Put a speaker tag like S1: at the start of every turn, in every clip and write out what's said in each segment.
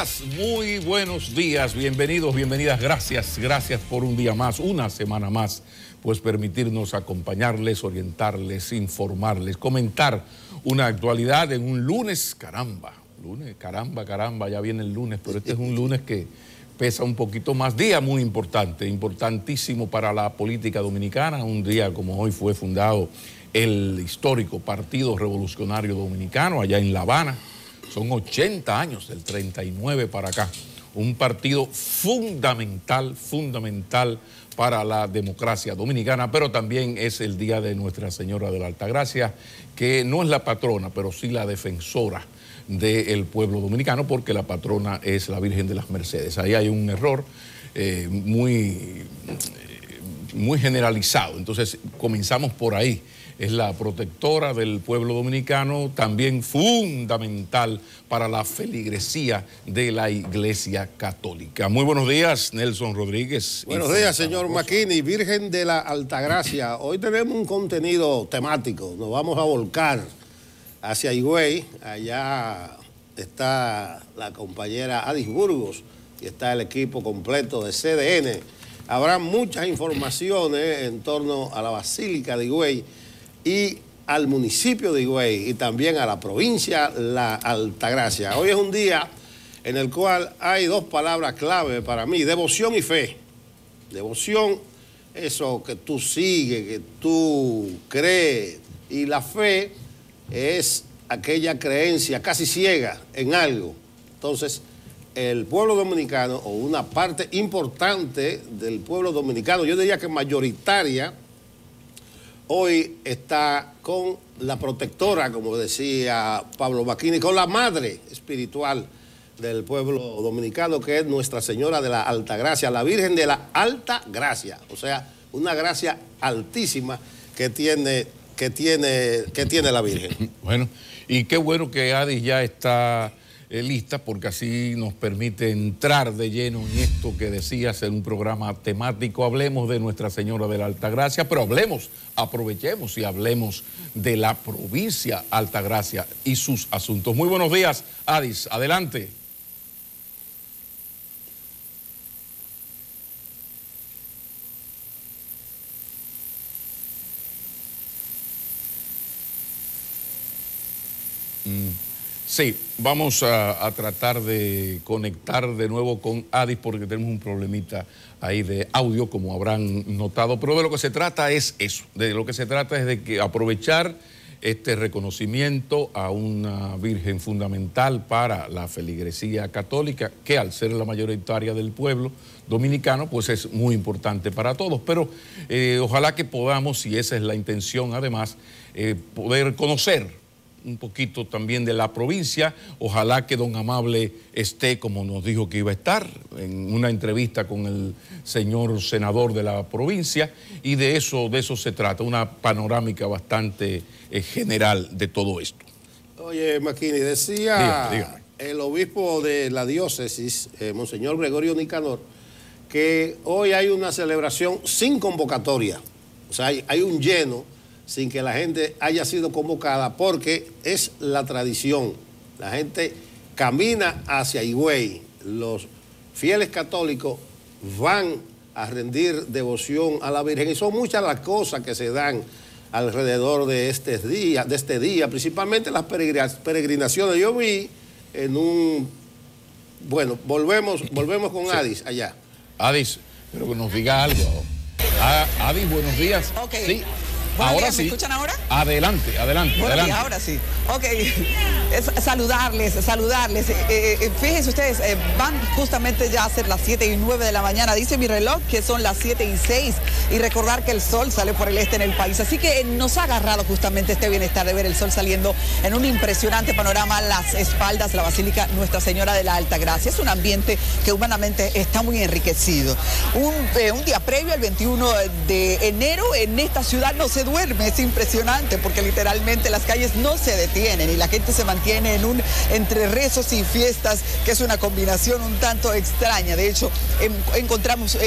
S1: días, muy buenos días, bienvenidos, bienvenidas, gracias por un día más, una semana más, pues permitirnos acompañarles, orientarles, informarles, comentar una actualidad en un lunes, caramba, ya viene el lunes, pero este es un lunes que pesa un poquito más, día muy importante, importantísimo para la política dominicana, un día como hoy fue fundado el histórico Partido Revolucionario Dominicano allá en La Habana. Son 80 años, del 39 para acá. Un partido fundamental para la democracia dominicana, pero también es el día de Nuestra Señora de la Altagracia, que no es la patrona, pero sí la defensora del pueblo dominicano, porque la patrona es la Virgen de las Mercedes. Ahí hay un error muy generalizado. Entonces, comenzamos por ahí. Es la protectora del pueblo dominicano, también fundamental para la feligresía de la Iglesia Católica. Muy buenos días, Nelson Rodríguez.
S2: Buenos días, señor McKinney, Virgen de la Altagracia. Hoy tenemos un contenido temático, nos vamos a volcar hacia Higüey. Allá está la compañera Adis Burgos y está el equipo completo de CDN. Habrá muchas informaciones en torno a la Basílica de Higüey y al municipio de Higüey y también a la provincia La Altagracia. Hoy es un día en el cual hay dos palabras clave para mí: devoción y fe. Devoción, eso que tú sigues, que tú crees, y la fe es aquella creencia casi ciega en algo. Entonces, el pueblo dominicano, o una parte importante del pueblo dominicano, yo diría que mayoritaria, hoy está con la protectora, como decía Pablo McKinney, con la madre espiritual del pueblo dominicano, que es Nuestra Señora de la Altagracia, la Virgen de la Altagracia. O sea, una gracia altísima que tiene la Virgen.
S1: Bueno, y qué bueno que Adis ya está lista, porque así nos permite entrar de lleno en esto que decías, en un programa temático. Hablemos de Nuestra Señora de la Altagracia, pero aprovechemos y hablemos de la provincia Altagracia y sus asuntos. Muy buenos días, Adis, adelante. Sí, vamos a tratar de conectar de nuevo con Adis, porque tenemos un problemita ahí de audio, como habrán notado, pero de lo que se trata es eso, de lo que se trata es de que aprovechar este reconocimiento a una Virgen fundamental para la feligresía católica, que al ser la mayoritaria del pueblo dominicano, pues es muy importante para todos, pero ojalá que podamos, si esa es la intención además, poder conocer un poquito también de la provincia. Ojalá que don Amable esté como nos dijo que iba a estar, en una entrevista con el señor senador de la provincia, y de eso se trata, una panorámica bastante general de todo esto.
S2: Oye, McKinney, decía
S1: dígame.
S2: El obispo de la diócesis, Monseñor Gregorio Nicanor, que hoy hay una celebración sin convocatoria. O sea, hay un lleno sin que la gente haya sido convocada, porque es la tradición. La gente camina hacia Higüey, los fieles católicos van a rendir devoción a la Virgen, y son muchas las cosas que se dan alrededor de este día, principalmente las peregrinaciones. Yo vi en un... Bueno, volvemos con Adis allá.
S1: Adis, pero que nos diga algo. Adis, buenos días.
S3: Okay.
S1: Sí.
S3: Ahora
S1: sí.
S3: ¿Me escuchan ahora?
S1: Adelante.
S3: Bueno, y ahora sí. Ok, saludarles. Fíjense ustedes, van justamente ya a ser las 7:09 de la mañana. Dice mi reloj que son las 7:06. Y recordar que el sol sale por el este en el país. Así que nos ha agarrado justamente este bienestar de ver el sol saliendo en un impresionante panorama a las espaldas de la Basílica Nuestra Señora de la Altagracia. Es un ambiente que humanamente está muy enriquecido. Un día previo, el 21 de enero, en esta ciudad no se duerme, es impresionante, porque literalmente las calles no se detienen y la gente se mantiene entre rezos y fiestas, que es una combinación un tanto extraña. De hecho, encontramos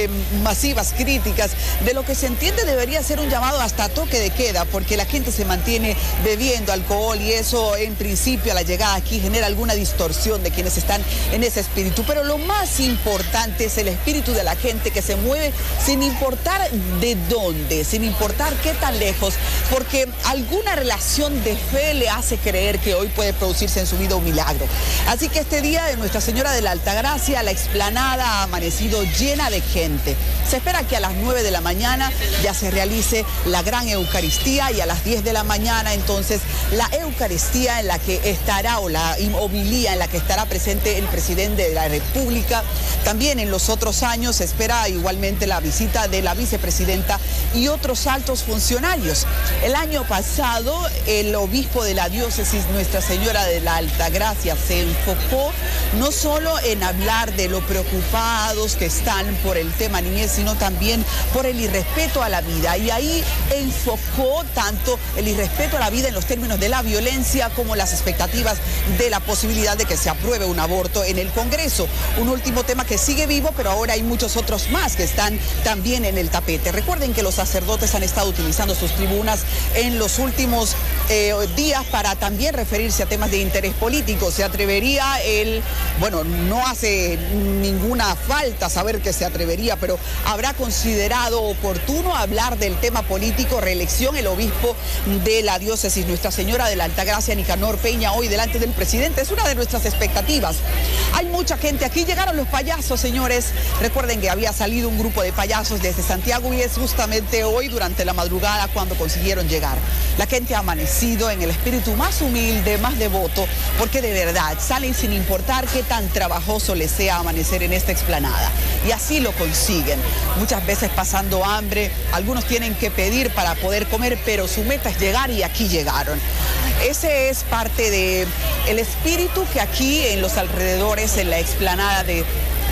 S3: masivas críticas de lo que se entiende debería ser un llamado hasta toque de queda, porque la gente se mantiene bebiendo alcohol y eso en principio a la llegada aquí genera alguna distorsión de quienes están en ese espíritu. Pero lo más importante es el espíritu de la gente que se mueve sin importar de dónde, sin importar qué tan lejos, porque alguna relación de fe le hace creer que hoy puede producirse en su vida un milagro. Así que este día de Nuestra Señora de la Altagracia, la explanada ha amanecido llena de gente. Se espera que a las 9 de la mañana ya se realice la gran Eucaristía y a las 10 de la mañana entonces la Eucaristía en la que estará, o la homilía en la que estará presente el presidente de la República. También en los otros años se espera igualmente la visita de la vicepresidenta y otros altos funcionarios. El año pasado el obispo de la diócesis Nuestra Señora de la Altagracia se enfocó no solo en hablar de lo preocupados que están por el tema niñez, sino también por el irrespeto a la vida. Y ahí enfocó tanto el irrespeto a la vida en los términos de la violencia como las expectativas de la posibilidad de que se apruebe un aborto en el Congreso. Un último tema que sigue vivo, pero ahora hay muchos otros más que están también en el tapete. Recuerden que los sacerdotes han estado utilizando sus tribunas en los últimos días para también referirse a temas de interés político. Se atrevería no hace ninguna falta saber que se atrevería, pero habrá considerado oportuno hablar del tema político, reelección, el obispo de la diócesis Nuestra Señora de la Altagracia, Nicanor Peña, hoy delante del presidente. Es una de nuestras expectativas. Hay mucha gente aquí, llegaron los payasos, señores. Recuerden que había salido un grupo de payasos desde Santiago y es justamente hoy durante la madrugada cuando consiguieron llegar. La gente ha amanecido en el espíritu más humilde, más devoto, porque de verdad salen sin importar qué tan trabajoso les sea amanecer en esta explanada. Y así lo consiguen. Muchas veces pasando hambre, algunos tienen que pedir para poder comer, pero su meta es llegar y aquí llegaron. Ese es parte del espíritu que aquí en los alrededores, en la explanada de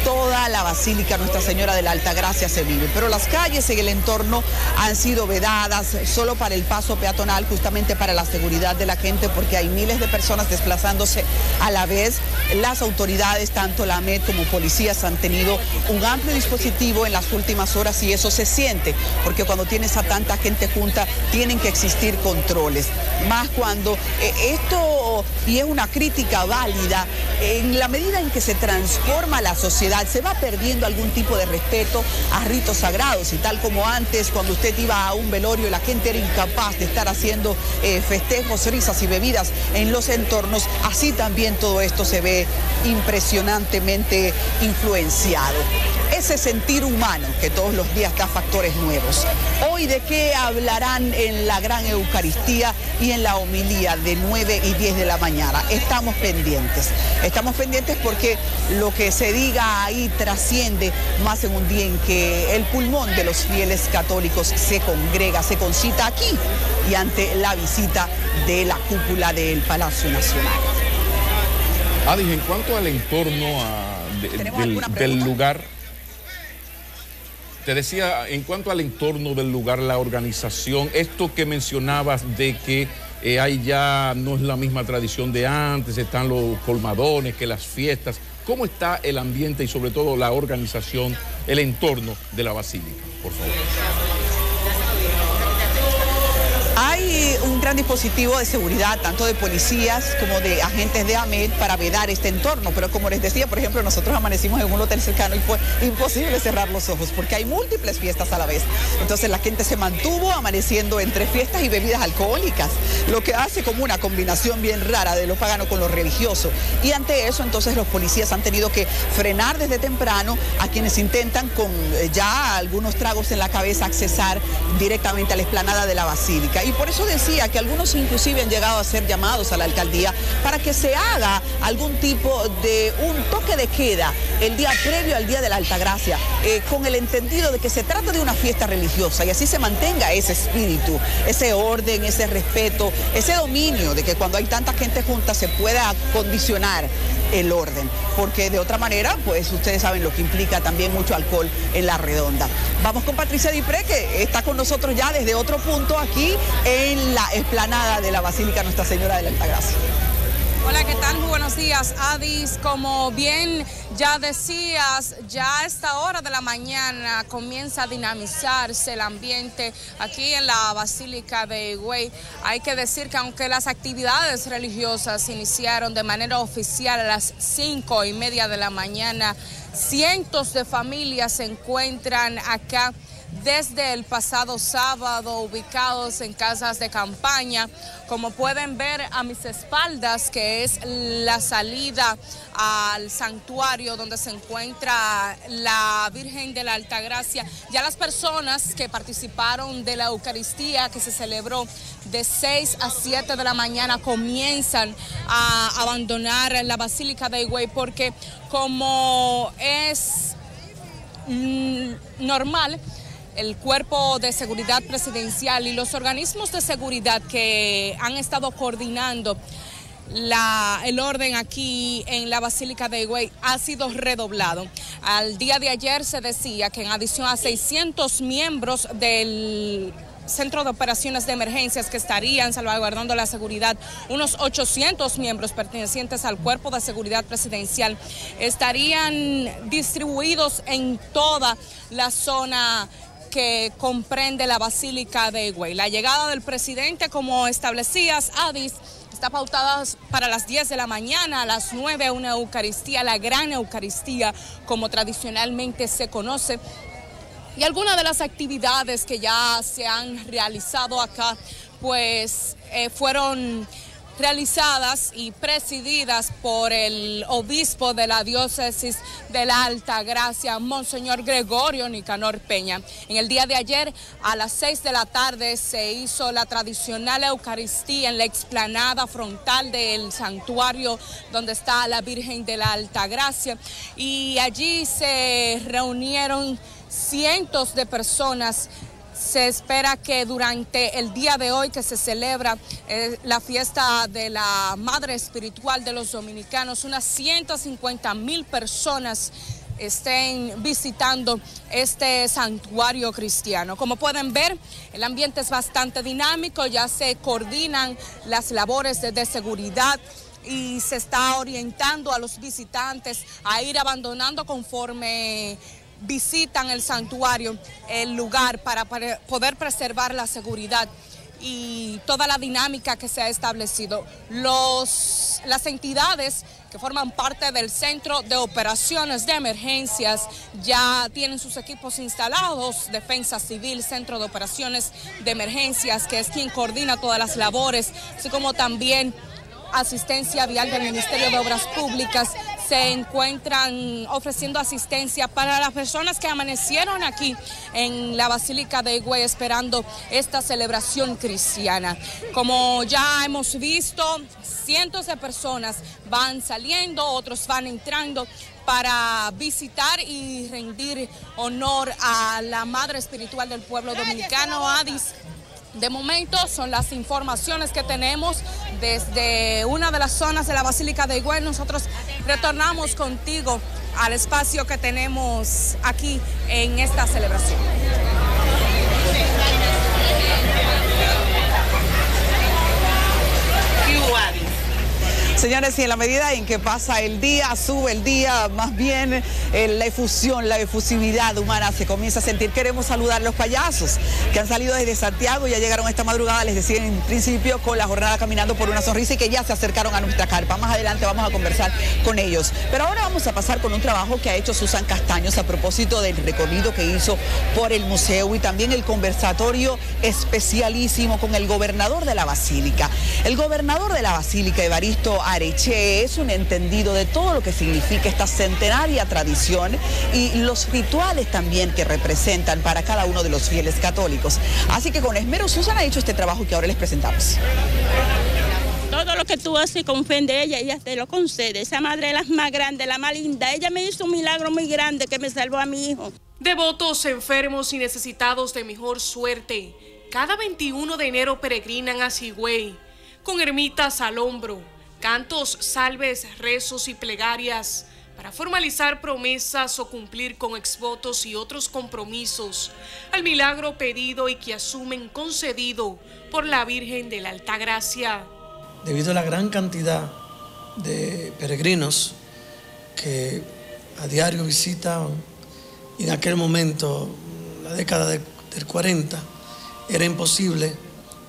S3: toda la Basílica Nuestra Señora de la Altagracia se vive, pero las calles en el entorno han sido vedadas solo para el paso peatonal, justamente para la seguridad de la gente, porque hay miles de personas desplazándose a la vez. Las autoridades, tanto la AMED como policías, han tenido un amplio dispositivo en las últimas horas y eso se siente, porque cuando tienes a tanta gente junta tienen que existir controles, más cuando esto, y es una crítica válida, en la medida en que se transforma la sociedad, se va perdiendo algún tipo de respeto a ritos sagrados, y tal como antes cuando usted iba a un velorio la gente era incapaz de estar haciendo festejos, risas y bebidas en los entornos, así también todo esto se ve impresionantemente influenciado. Ese sentir humano que todos los días da factores nuevos. Hoy, ¿de qué hablarán en la gran Eucaristía y en la homilía de 9 y 10 de la mañana? Estamos pendientes porque lo que se diga ahí trasciende más en un día en que el pulmón de los fieles católicos se congrega, se concita aquí y ante la visita de la cúpula del Palacio Nacional.
S1: Adis, en cuanto al entorno del lugar, te decía, en cuanto al entorno del lugar, la organización, esto que mencionabas de que ahí ya no es la misma tradición de antes, están los colmadones, que las fiestas. ¿Cómo está el ambiente y sobre todo la organización, el entorno de la basílica, por favor?
S3: Hay un gran dispositivo de seguridad, tanto de policías como de agentes de AMED, para vedar este entorno. Pero como les decía, por ejemplo, nosotros amanecimos en un hotel cercano y fue imposible cerrar los ojos porque hay múltiples fiestas a la vez. Entonces la gente se mantuvo amaneciendo entre fiestas y bebidas alcohólicas, lo que hace como una combinación bien rara de lo pagano con lo religioso. Y ante eso, entonces, los policías han tenido que frenar desde temprano a quienes intentan, con ya algunos tragos en la cabeza, accesar directamente a la explanada de la Basílica. y por eso decía que algunos inclusive han llegado a ser llamados a la alcaldía para que se haga algún tipo de un toque de queda el día previo al Día de la Altagracia, con el entendido de que se trata de una fiesta religiosa y así se mantenga ese espíritu, ese orden, ese respeto, ese dominio de que cuando hay tanta gente junta se pueda condicionar el orden, porque de otra manera, pues ustedes saben lo que implica también mucho alcohol en la redonda. Vamos con Patricia Dipré, que está con nosotros ya desde otro punto aquí en la explanada de la Basílica Nuestra Señora de la Altagracia.
S4: Hola, ¿qué tal? Muy buenos días, Adis. Como bien ya decías, ya a esta hora de la mañana comienza a dinamizarse el ambiente aquí en la Basílica de Higüey. Hay que decir que aunque las actividades religiosas iniciaron de manera oficial a las 5:30 de la mañana, cientos de familias se encuentran acá desde el pasado sábado, ubicados en casas de campaña. Como pueden ver a mis espaldas, que es la salida al santuario donde se encuentra la Virgen de la Altagracia. Ya las personas que participaron de la Eucaristía que se celebró de 6 a 7 de la mañana comienzan a abandonar la Basílica de Higüey, porque como es normal, el Cuerpo de Seguridad Presidencial y los organismos de seguridad que han estado coordinando el orden aquí en la Basílica de Higüey ha sido redoblado. Al día de ayer se decía que en adición a 600 miembros del Centro de Operaciones de Emergencias que estarían salvaguardando la seguridad, unos 800 miembros pertenecientes al Cuerpo de Seguridad Presidencial estarían distribuidos en toda la zona que comprende la Basílica de Higüey. La llegada del presidente, como establecías, Adis, está pautada para las 10 de la mañana, a las 9 una Eucaristía, la Gran Eucaristía, como tradicionalmente se conoce. Y algunas de las actividades que ya se han realizado acá, pues fueron realizadas y presididas por el obispo de la diócesis de la Altagracia, Monseñor Gregorio Nicanor Peña. En el día de ayer, a las 6 de la tarde, se hizo la tradicional Eucaristía en la explanada frontal del santuario donde está la Virgen de la Altagracia, y allí se reunieron cientos de personas. Se espera que durante el día de hoy, que se celebra la fiesta de la Madre Espiritual de los Dominicanos, unas 150,000 personas estén visitando este santuario cristiano. Como pueden ver, el ambiente es bastante dinámico, ya se coordinan las labores de seguridad y se está orientando a los visitantes a ir abandonando conforme visitan el santuario, el lugar, para poder preservar la seguridad y toda la dinámica que se ha establecido. Las entidades que forman parte del Centro de Operaciones de Emergencias ya tienen sus equipos instalados: Defensa Civil, Centro de Operaciones de Emergencias, que es quien coordina todas las labores, así como también Asistencia Vial del Ministerio de Obras Públicas. Se encuentran ofreciendo asistencia para las personas que amanecieron aquí en la Basílica de Higüey esperando esta celebración cristiana. Como ya hemos visto, cientos de personas van saliendo, otros van entrando para visitar y rendir honor a la Madre Espiritual del pueblo dominicano, Adis. De momento son las informaciones que tenemos desde una de las zonas de la Basílica de Higüey. Nosotros retornamos contigo al espacio que tenemos aquí en esta celebración.
S3: Señores, y en la medida en que pasa el día, sube el día, más bien la efusión, la efusividad humana se comienza a sentir. Queremos saludar a los payasos que han salido desde Santiago, ya llegaron esta madrugada, les decía en principio, con la jornada Caminando por una Sonrisa, y que ya se acercaron a nuestra carpa. Más adelante vamos a conversar con ellos. Pero ahora vamos a pasar con un trabajo que ha hecho Susan Castaños a propósito del recorrido que hizo por el museo y también el conversatorio especialísimo con el gobernador de la Basílica. El gobernador de la Basílica, Evaristo Areche es un entendido de todo lo que significa esta centenaria tradición y los rituales también que representan para cada uno de los fieles católicos. Así que con esmero Susan ha hecho este trabajo que ahora les presentamos.
S5: Todo lo que tú haces con fe de ella, ella te lo concede. Esa madre es la más grande, la más linda. Ella me hizo un milagro muy grande que me salvó a mi hijo.
S4: Devotos, enfermos y necesitados de mejor suerte, cada 21 de enero peregrinan a Higüey, con ermitas al hombro, cantos, salves, rezos y plegarias, para formalizar promesas o cumplir con exvotos y otros compromisos, al milagro pedido y que asumen concedido por la Virgen de la Altagracia.
S6: Debido a la gran cantidad de peregrinos que a diario visitan, y en aquel momento, la década del 40, era imposible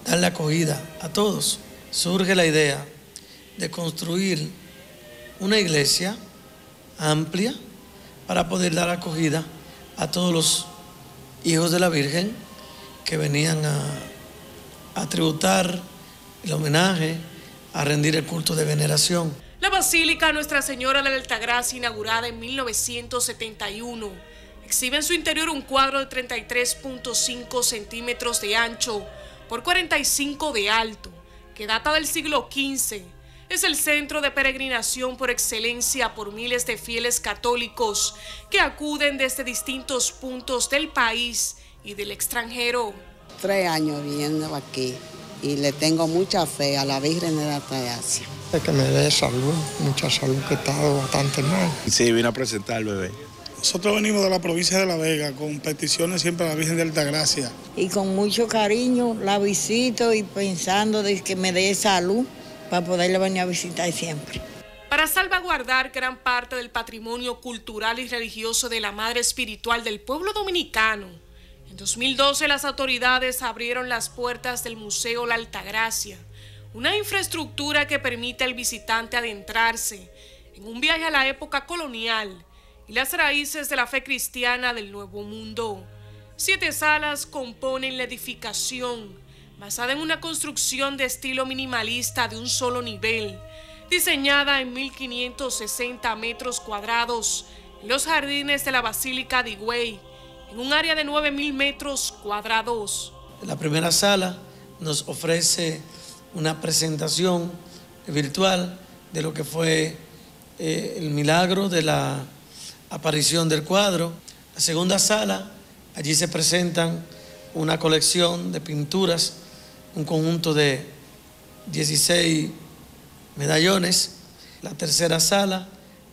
S6: darle acogida a todos. Surge la idea de construir una iglesia amplia para poder dar acogida a todos los hijos de la Virgen que venían a tributar el homenaje, a rendir el culto de veneración.
S4: La Basílica Nuestra Señora de la Altagracia, inaugurada en 1971, exhibe en su interior un cuadro de 33.5 centímetros de ancho por 45 de alto, que data del siglo XV. Es el centro de peregrinación por excelencia por miles de fieles católicos que acuden desde distintos puntos del país y del extranjero.
S7: 3 años viviendo aquí y le tengo mucha fe a la Virgen de la Altagracia.
S8: Que me dé salud, mucha salud, que he estado bastante mal.
S9: Sí, vine a presentar al bebé.
S10: Nosotros venimos de la provincia de La Vega con peticiones siempre a la Virgen de Altagracia.
S7: Y con mucho cariño la visito y pensando de que me dé salud para poderle venir a visitar siempre.
S4: Para salvaguardar gran parte del patrimonio cultural y religioso de la madre espiritual del pueblo dominicano, en 2012 las autoridades abrieron las puertas del Museo La Altagracia, una infraestructura que permite al visitante adentrarse en un viaje a la época colonial y las raíces de la fe cristiana del Nuevo Mundo. 7 salas componen la edificación, basada en una construcción de estilo minimalista de un solo nivel, diseñada en 1.560 metros cuadrados en los jardines de la Basílica de Higüey, en un área de 9.000 metros cuadrados.
S6: La primera sala nos ofrece una presentación virtual de lo que fue el milagro de la aparición del cuadro. La segunda sala, allí se presentan una colección de pinturas, un conjunto de 16 medallones. La tercera sala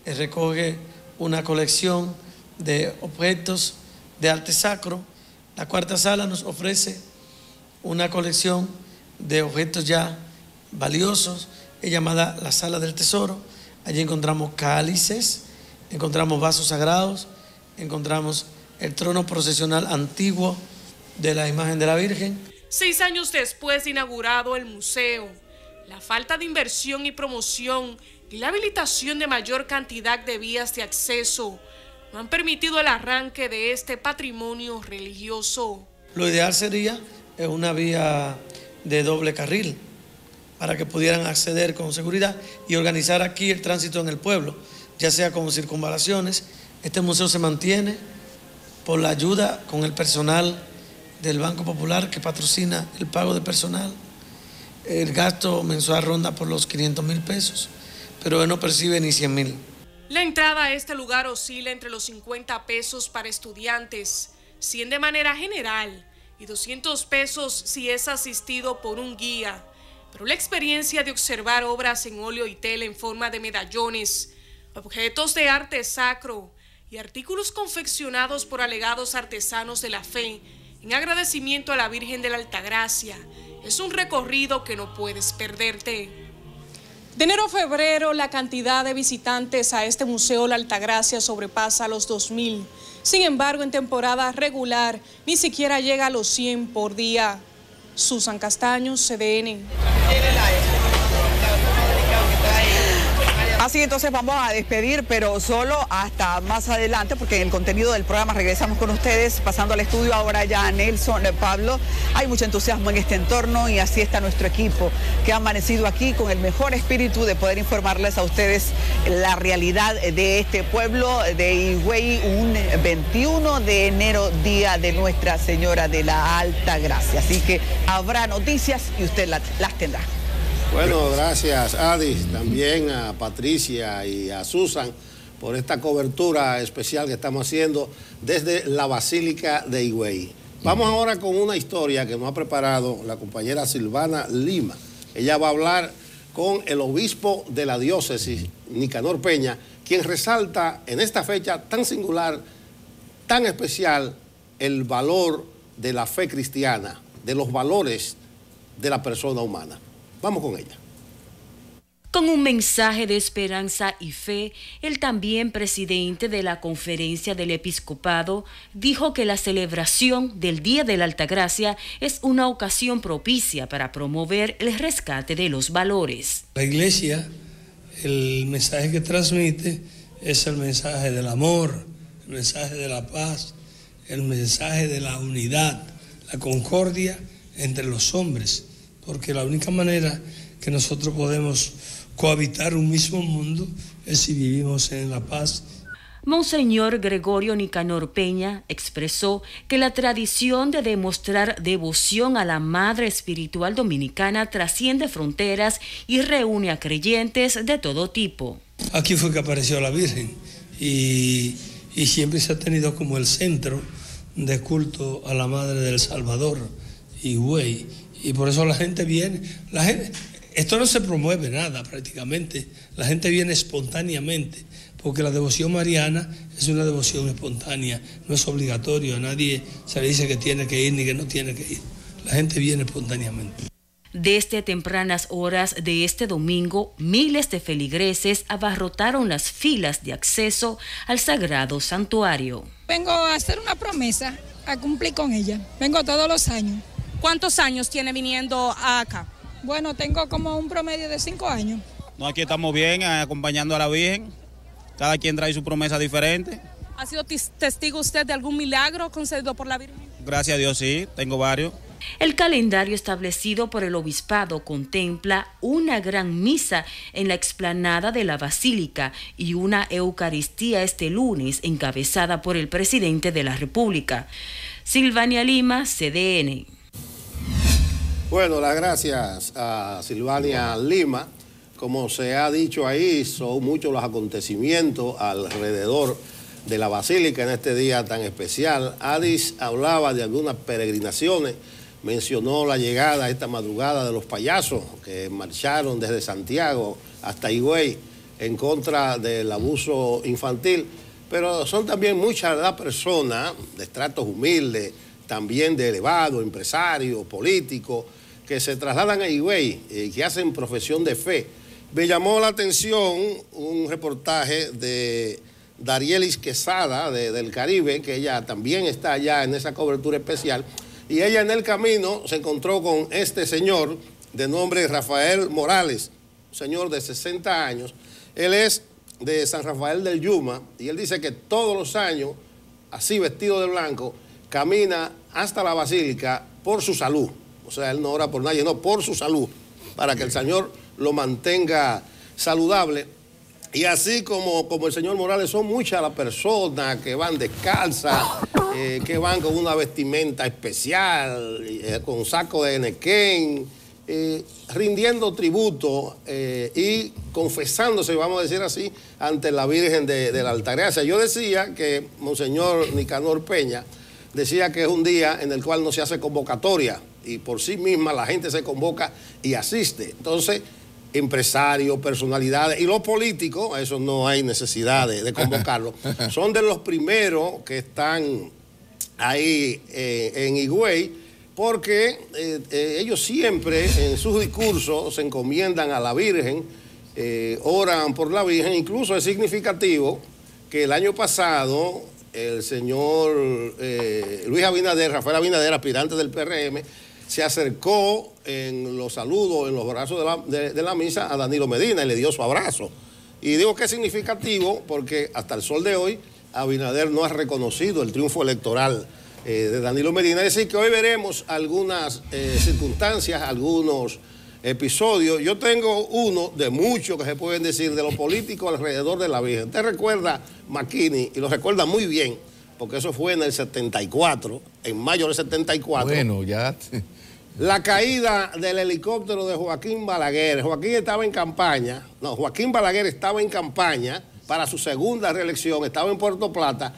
S6: recoge una colección de objetos de arte sacro. La cuarta sala nos ofrece una colección de objetos ya valiosos, es llamada la Sala del Tesoro. Allí encontramos cálices, encontramos vasos sagrados, encontramos el trono procesional antiguo de la imagen de la Virgen.
S4: 6 años después de inaugurado el museo, la falta de inversión y promoción y la habilitación de mayor cantidad de vías de acceso no han permitido el arranque de este patrimonio religioso.
S6: Lo ideal sería una vía de doble carril para que pudieran acceder con seguridad y organizar aquí el tránsito en el pueblo, ya sea con circunvalaciones. Este museo se mantiene por la ayuda con el personal del Banco Popular que patrocina el pago de personal. El gasto mensual ronda por los 500.000 pesos, pero él no percibe ni 100.000.
S4: La entrada a este lugar oscila entre los 50 pesos para estudiantes, 100 de manera general y 200 pesos si es asistido por un guía. Pero la experiencia de observar obras en óleo y tela en forma de medallones, objetos de arte sacro y artículos confeccionados por alegados artesanos de la fe en agradecimiento a la Virgen de la Altagracia es un recorrido que no puedes perderte. De enero a febrero, la cantidad de visitantes a este Museo La Altagracia sobrepasa los 2.000. Sin embargo, en temporada regular, ni siquiera llega a los 100 por día. Susan Castaño, CDN.
S3: Así entonces vamos a despedir, pero solo hasta más adelante, porque en el contenido del programa regresamos con ustedes, pasando al estudio ahora ya Nelson, Pablo. Hay mucho entusiasmo en este entorno y así está nuestro equipo, que ha amanecido aquí con el mejor espíritu de poder informarles a ustedes la realidad de este pueblo de Higüey, un 21 de enero, día de Nuestra Señora de la Alta Gracia. Así que habrá noticias y usted las tendrá.
S2: Bueno, gracias Adis, también a Patricia y a Susan por esta cobertura especial que estamos haciendo desde la Basílica de Higüey. Vamos ahora con una historia que nos ha preparado la compañera Silvana Lima. Ella va a hablar con el obispo de la diócesis, Nicanor Peña, quien resalta en esta fecha tan singular, tan especial, el valor de la fe cristiana, de los valores de la persona humana. Vamos con ella.
S9: Con un mensaje de esperanza y fe, el también presidente de la Conferencia del Episcopado dijo que la celebración del Día de la Altagracia es una ocasión propicia para promover el rescate de los valores.
S6: La Iglesia, el mensaje que transmite es el mensaje del amor, el mensaje de la paz, el mensaje de la unidad, la concordia entre los hombres, porque la única manera que nosotros podemos cohabitar un mismo mundo es si vivimos en la paz.
S9: Monseñor Gregorio Nicanor Peña expresó que la tradición de demostrar devoción a la Madre Espiritual Dominicana trasciende fronteras y reúne a creyentes de todo tipo.
S6: Aquí fue que apareció la Virgen y siempre se ha tenido como el centro de culto a la Madre del Salvador, Higüey, y por eso la gente viene. Esto no se promueve nada prácticamente, la gente viene espontáneamente, porque la devoción mariana es una devoción espontánea, no es obligatorio, a nadie se le dice que tiene que ir ni que no tiene que ir, la gente viene espontáneamente.
S9: Desde tempranas horas de este domingo, miles de feligreses abarrotaron las filas de acceso al Sagrado Santuario.
S11: Vengo a hacer una promesa, a cumplir con ella, vengo todos los años.
S4: ¿Cuántos años tiene viniendo acá?
S11: Bueno, tengo como un promedio de 5 años.
S12: No, aquí estamos bien, acompañando a la Virgen. Cada quien trae su promesa diferente.
S4: ¿Ha sido testigo usted de algún milagro concedido por la Virgen?
S12: Gracias a Dios, sí, tengo varios.
S9: El calendario establecido por el obispado contempla una gran misa en la explanada de la Basílica y una Eucaristía este lunes encabezada por el presidente de la República. Silvania Lima, CDN.
S2: Bueno, las gracias a Silvania Lima. Como se ha dicho ahí, son muchos los acontecimientos alrededor de la Basílica en este día tan especial. Adis hablaba de algunas peregrinaciones, mencionó la llegada esta madrugada de los payasos que marcharon desde Santiago hasta Higüey en contra del abuso infantil, pero son también muchas las personas de estratos humildes, también de elevados, empresarios, políticos, que se trasladan a Higüey y que hacen profesión de fe. Me llamó la atención un reportaje de Darielis Quesada del Caribe, que ella también está allá en esa cobertura especial, y ella en el camino se encontró con este señor de nombre Rafael Morales, un señor de 60 años. Él es de San Rafael del Yuma y él dice que todos los años, así vestido de blanco, camina hasta la Basílica por su salud. O sea, él no ora por nadie, no, por su salud, para que el Señor lo mantenga saludable. Y así como el señor Morales, son muchas las personas que van descalzas, que van con una vestimenta especial, con saco de nequén, rindiendo tributo y confesándose, vamos a decir así, ante la Virgen de la Altagracia. Yo decía que Monseñor Nicanor Peña decía que es un día en el cual no se hace convocatoria y por sí misma la gente se convoca y asiste. Entonces, empresarios, personalidades y los políticos, a eso no hay necesidad de convocarlos, son de los primeros que están ahí en Higüey, porque ellos siempre en sus discursos se encomiendan a la Virgen, oran por la Virgen. Incluso es significativo que el año pasado el señor Luis Abinader, Rafael Abinader, aspirante del PRM, se acercó en los saludos, en los brazos de la misa a Danilo Medina y le dio su abrazo. Y digo que es significativo porque hasta el sol de hoy Abinader no ha reconocido el triunfo electoral de Danilo Medina. Es decir, que hoy veremos algunas circunstancias, algunos episodios. Yo tengo uno de muchos que se pueden decir de los políticos alrededor de la Virgen. Usted recuerda McKinney, y lo recuerda muy bien, porque eso fue en el 74, en mayo del 74.
S1: Bueno, ya...
S2: La caída del helicóptero de Joaquín Balaguer. Joaquín Balaguer estaba en campaña para su segunda reelección, estaba en Puerto Plata,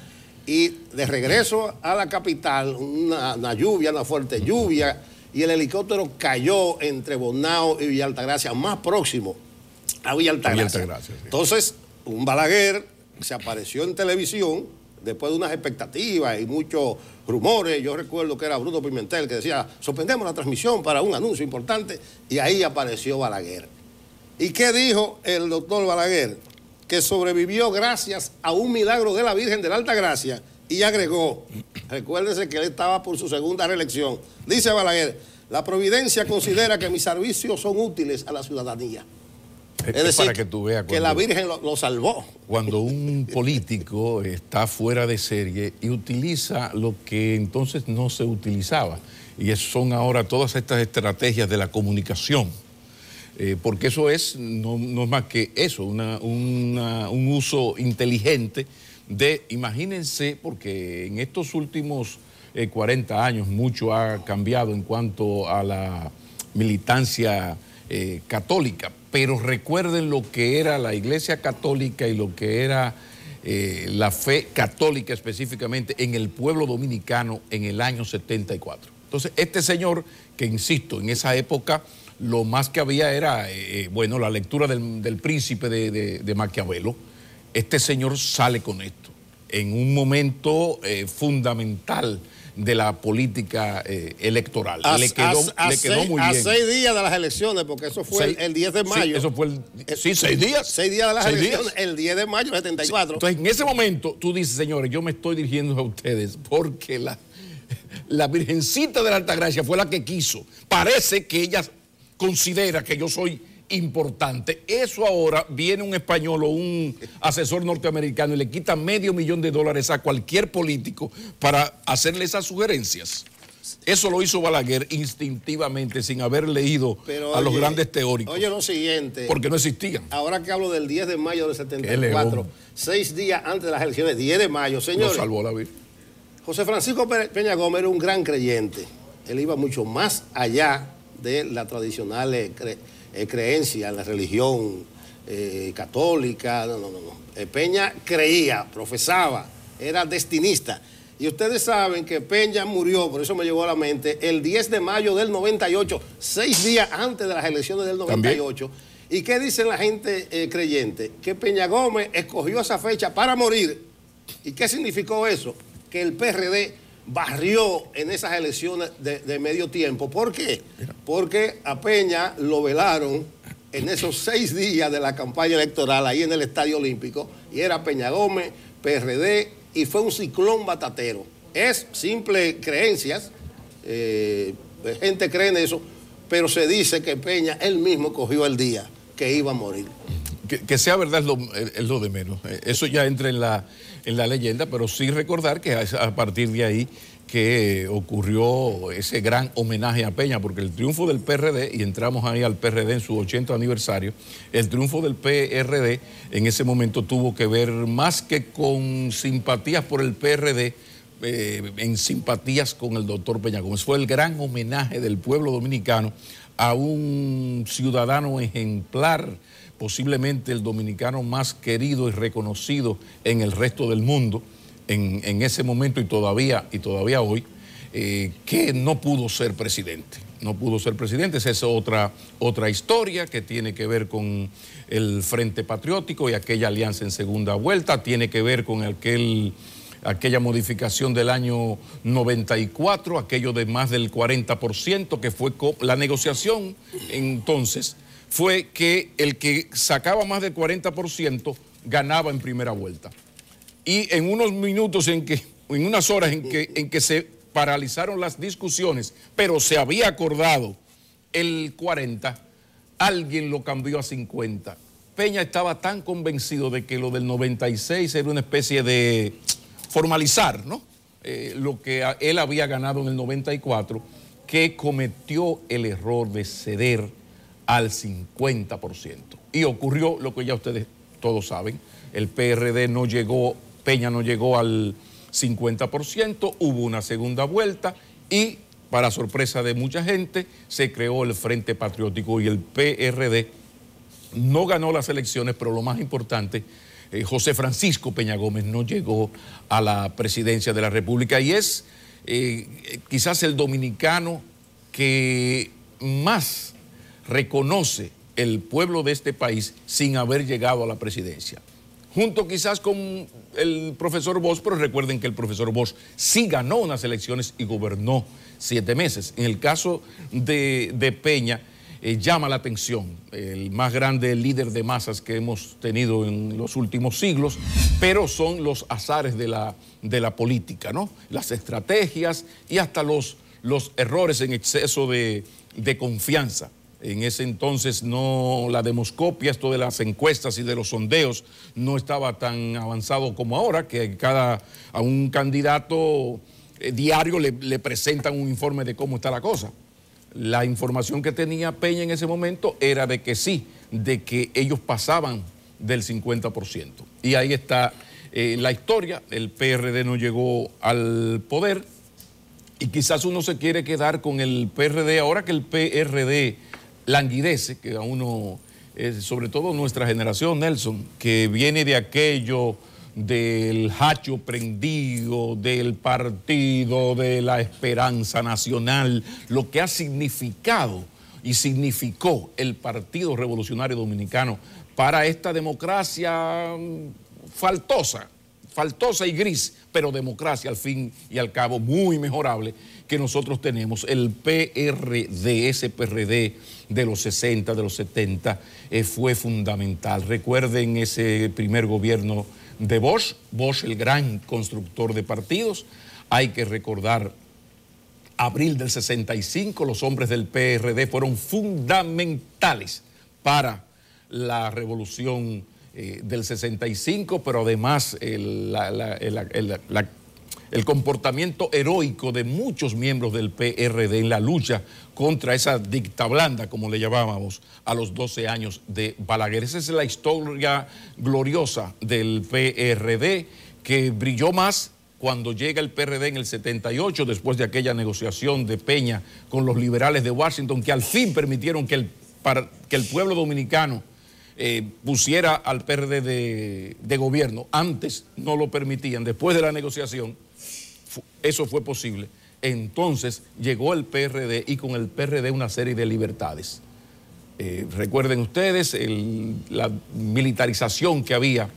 S2: y de regreso a la capital, una fuerte lluvia, y el helicóptero cayó entre Bonao y Villa Altagracia, más próximo a Villa Altagracia. Sí. Entonces, un Balaguer se apareció en televisión después de unas expectativas y muchos rumores. Yo recuerdo que era Bruno Pimentel que decía, suspendemos la transmisión para un anuncio importante, y ahí apareció Balaguer. ¿Y qué dijo el doctor Balaguer? Que sobrevivió gracias a un milagro de la Virgen de la Altagracia, y agregó, recuérdense que él estaba por su segunda reelección, dice Balaguer, la providencia considera que mis servicios son útiles a la ciudadanía. Es decir,
S1: para que tú veas
S2: que la Virgen lo salvó.
S1: Cuando un político está fuera de serie y utiliza lo que entonces no se utilizaba, y son ahora todas estas estrategias de la comunicación, porque eso no es más que eso, un uso inteligente de, imagínense, porque en estos últimos 40 años mucho ha cambiado en cuanto a la militancia católica, pero recuerden lo que era la Iglesia Católica y lo que era la fe católica específicamente en el pueblo dominicano en el año 74. Entonces, este señor, que insisto, en esa época lo más que había era, la lectura del Príncipe de Maquiavelo. Este señor sale con esto en un momento fundamental de la política electoral. Le quedó muy bien.
S2: A 6 días de las elecciones, porque eso fue el 10 de mayo.
S1: Sí, eso fue 6 días.
S2: 6 días de las elecciones, el 10 de mayo del 74.
S1: Entonces, en ese momento, tú dices, señores, yo me estoy dirigiendo a ustedes porque la Virgencita de la Altagracia fue la que quiso. Parece que ella considera que yo soy importante. Eso ahora viene un español o un asesor norteamericano y le quita $500,000 a cualquier político para hacerle esas sugerencias. Eso lo hizo Balaguer instintivamente, sin haber leído a los grandes teóricos.
S2: Oye, lo siguiente.
S1: Porque no existían.
S2: Ahora que hablo del 10 de mayo del 74, 6 días antes de las elecciones, 10 de mayo, señores.
S1: Lo salvó la Virgen.
S2: José Francisco Peña Gómez era un gran creyente. Él iba mucho más allá de la tradicional creencia en la religión católica. No. Peña creía, profesaba, era destinista. Y ustedes saben que Peña murió, por eso me llegó a la mente, el 10 de mayo del 98, 6 días antes de las elecciones del 98. ¿También? ¿Y qué dicen la gente creyente? Que Peña Gómez escogió esa fecha para morir. ¿Y qué significó eso? Que el PRD barrió en esas elecciones de medio tiempo. ¿Por qué? Porque a Peña lo velaron en esos 6 días de la campaña electoral ahí en el Estadio Olímpico, y era Peña Gómez, PRD, y fue un ciclón batatero. Es simple creencias, gente cree en eso, pero se dice que Peña él mismo cogió el día que iba a morir.
S1: Que sea verdad es lo de menos. Eso ya entra en la leyenda, pero sí recordar que a partir de ahí que ocurrió ese gran homenaje a Peña, porque el triunfo del PRD, y entramos ahí al PRD en su 80 aniversario, el triunfo del PRD en ese momento tuvo que ver más que con simpatías por el PRD, en simpatías con el doctor Peña Gómez. Fue el gran homenaje del pueblo dominicano a un ciudadano ejemplar, posiblemente el dominicano más querido y reconocido en el resto del mundo en ese momento y todavía hoy, que no pudo ser presidente. No pudo ser presidente. Esa es otra historia que tiene que ver con el Frente Patriótico y aquella alianza en segunda vuelta, tiene que ver con aquella modificación del año 94, aquello de más del 40%, que fue la negociación entonces, fue que el que sacaba más del 40% ganaba en primera vuelta. Y en unos minutos, en unas horas en que se paralizaron las discusiones, pero se había acordado el 40, alguien lo cambió a 50. Peña estaba tan convencido de que lo del 96 era una especie de formalizar, ¿no? Lo que él había ganado en el 94, que cometió el error de ceder al 50%. Y ocurrió lo que ya ustedes todos saben, el PRD no llegó, Peña no llegó al 50%, hubo una segunda vuelta y, para sorpresa de mucha gente, se creó el Frente Patriótico y el PRD no ganó las elecciones, pero lo más importante, José Francisco Peña Gómez no llegó a la presidencia de la República y es quizás el dominicano que más reconoce el pueblo de este país sin haber llegado a la presidencia. Junto quizás con el profesor Bosch, pero recuerden que el profesor Bosch sí ganó unas elecciones y gobernó 7 meses. En el caso de Peña, llama la atención, el más grande líder de masas que hemos tenido en los últimos siglos, pero son los azares de la política, ¿no? Las estrategias y hasta los errores en exceso de confianza. En ese entonces la demoscopia, esto de las encuestas y de los sondeos, no estaba tan avanzado como ahora, que a un candidato diario le presentan un informe de cómo está la cosa. La información que tenía Peña en ese momento era de que sí, de que ellos pasaban del 50%. Y ahí está la historia, el PRD no llegó al poder y quizás uno se quiere quedar con el PRD ahora que el PRD languidece, que a uno, sobre todo nuestra generación, Nelson, que viene de aquello del hacho prendido, del partido de la esperanza nacional, lo que ha significado y significó el Partido Revolucionario Dominicano para esta democracia faltosa y gris, pero democracia al fin y al cabo muy mejorable que nosotros tenemos. El PRD, ese PRD de los 60, de los 70, fue fundamental. Recuerden ese primer gobierno de Bosch, el gran constructor de partidos. Hay que recordar, abril del 65, los hombres del PRD fueron fundamentales para la revolución del 65, pero además el comportamiento heroico de muchos miembros del PRD en la lucha contra esa dictablanda, como le llamábamos, a los 12 años de Balaguer. Esa es la historia gloriosa del PRD, que brilló más cuando llega el PRD en el 78, después de aquella negociación de Peña con los liberales de Washington, que al fin permitieron que el pueblo dominicano pusiera al PRD de gobierno. Antes no lo permitían. Después de la negociación, eso fue posible. Entonces llegó el PRD y con el PRD una serie de libertades. Recuerden ustedes la militarización que había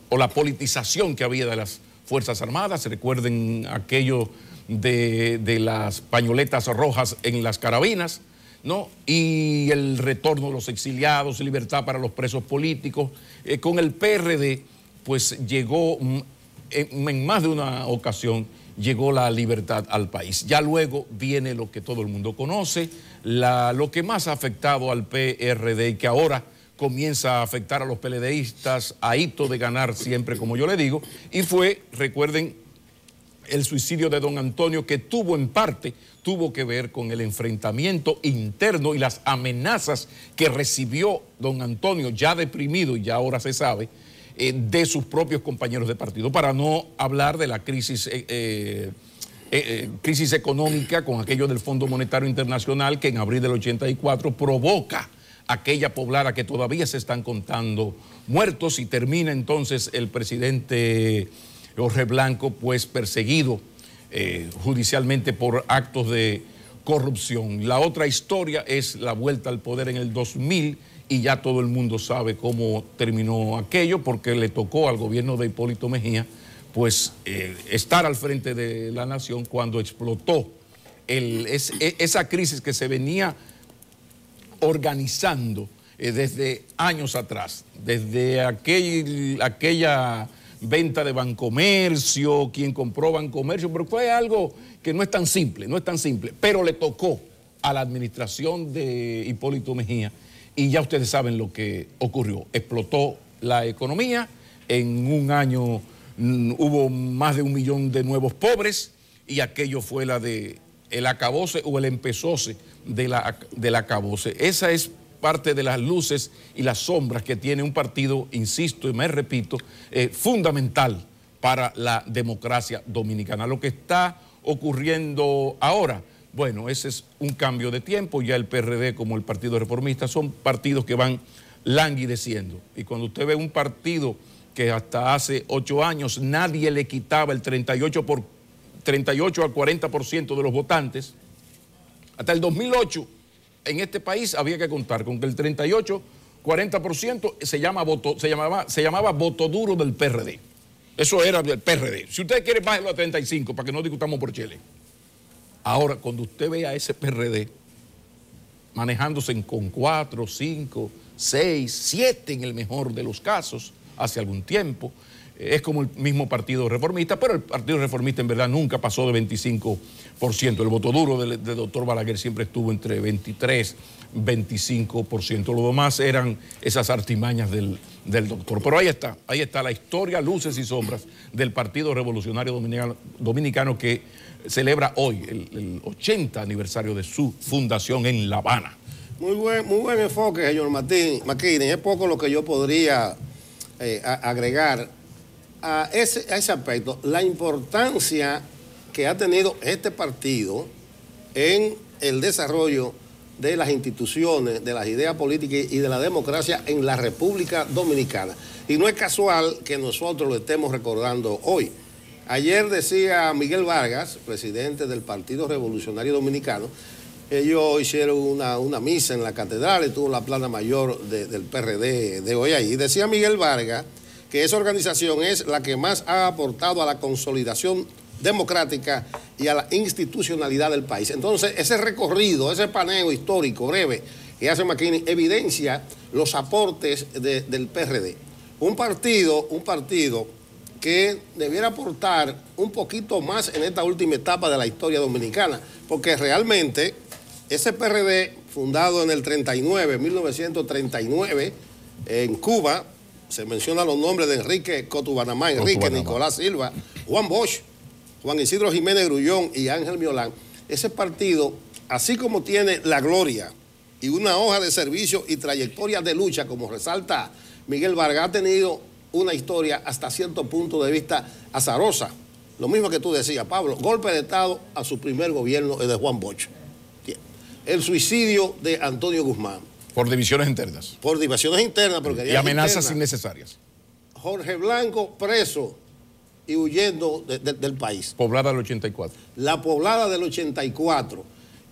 S1: o la politización que había de las Fuerzas Armadas. Recuerden aquello de las pañoletas rojas en las carabinas, ¿no? Y el retorno de los exiliados, libertad para los presos políticos. Con el PRD, pues llegó, en más de una ocasión, llegó la libertad al país. Ya luego viene lo que todo el mundo conoce, lo que más ha afectado al PRD y que ahora comienza a afectar a los PLDistas, a hito de ganar siempre, como yo le digo, y fue, recuerden, el suicidio de don Antonio, que tuvo que ver con el enfrentamiento interno y las amenazas que recibió don Antonio, ya deprimido y ya ahora se sabe, de sus propios compañeros de partido, para no hablar de la crisis económica con aquello del Fondo Monetario Internacional que en abril del 84 provoca aquella poblada que todavía se están contando muertos y termina entonces el presidente Jorge Blanco pues perseguido judicialmente por actos de corrupción. La otra historia es la vuelta al poder en el 2000 y ya todo el mundo sabe cómo terminó aquello porque le tocó al gobierno de Hipólito Mejía pues estar al frente de la nación cuando explotó esa crisis que se venía organizando desde años atrás, desde aquella venta de Bancomercio, quien compró Bancomercio, pero fue algo que no es tan simple, pero le tocó a la administración de Hipólito Mejía y ya ustedes saben lo que ocurrió. Explotó la economía, en un año hubo más de 1 millón de nuevos pobres y aquello fue el acabose o el empezose del acabose. Esa es parte de las luces y las sombras que tiene un partido, insisto y me repito, fundamental para la democracia dominicana. Lo que está ocurriendo ahora, bueno, ese es un cambio de tiempo. Ya el PRD como el Partido Reformista son partidos que van languideciendo. Y cuando usted ve un partido que hasta hace 8 años nadie le quitaba el 38 al 40% de los votantes, hasta el 2008 en este país había que contar con que el 38-40% se llamaba voto duro del PRD. Eso era del PRD. Si usted quiere, bájelo a 35 para que no discutamos por Chile. Ahora, cuando usted ve a ese PRD manejándose con 4, 5, 6, 7 en el mejor de los casos, hace algún tiempo, es como el mismo Partido Reformista, pero el Partido Reformista en verdad nunca pasó de 25%. El voto duro del doctor Balaguer siempre estuvo entre 23, 25%. Lo demás eran esas artimañas del doctor. Pero ahí está la historia, luces y sombras del Partido Revolucionario Dominicano que celebra hoy el 80 aniversario de su fundación en La Habana.
S2: Muy buen enfoque, señor McKinney. Es poco lo que yo podría agregar a ese aspecto. La importancia que ha tenido este partido en el desarrollo de las instituciones, de las ideas políticas y de la democracia en la República Dominicana. Y no es casual que nosotros lo estemos recordando hoy. Ayer decía Miguel Vargas, presidente del Partido Revolucionario Dominicano, ellos hicieron una misa en la catedral, estuvo en la plana mayor del PRD de hoy ahí. Decía Miguel Vargas que esa organización es la que más ha aportado a la consolidación democrática y a la institucionalidad del país. Entonces, ese recorrido, ese paneo histórico breve que hace McKinney evidencia los aportes del PRD. Un partido que debiera aportar un poquito más en esta última etapa de la historia dominicana, porque realmente ese PRD, fundado en el 1939, en Cuba, se mencionan los nombres de Enrique Cotubanamá, Nicolás Silva, Juan Bosch, Juan Isidro Jiménez Grullón y Ángel Miolán. Ese partido, así como tiene la gloria y una hoja de servicio y trayectoria de lucha, como resalta Miguel Vargas, ha tenido una historia hasta cierto punto de vista azarosa. Lo mismo que tú decías, Pablo, golpe de Estado a su primer gobierno es de Juan Bosch. El suicidio de Antonio Guzmán.
S1: Por divisiones internas.
S2: Por divisiones internas.
S1: Y amenazas innecesarias.
S2: Jorge Blanco preso y huyendo del país.
S1: Poblada del 84.
S2: La poblada del 84.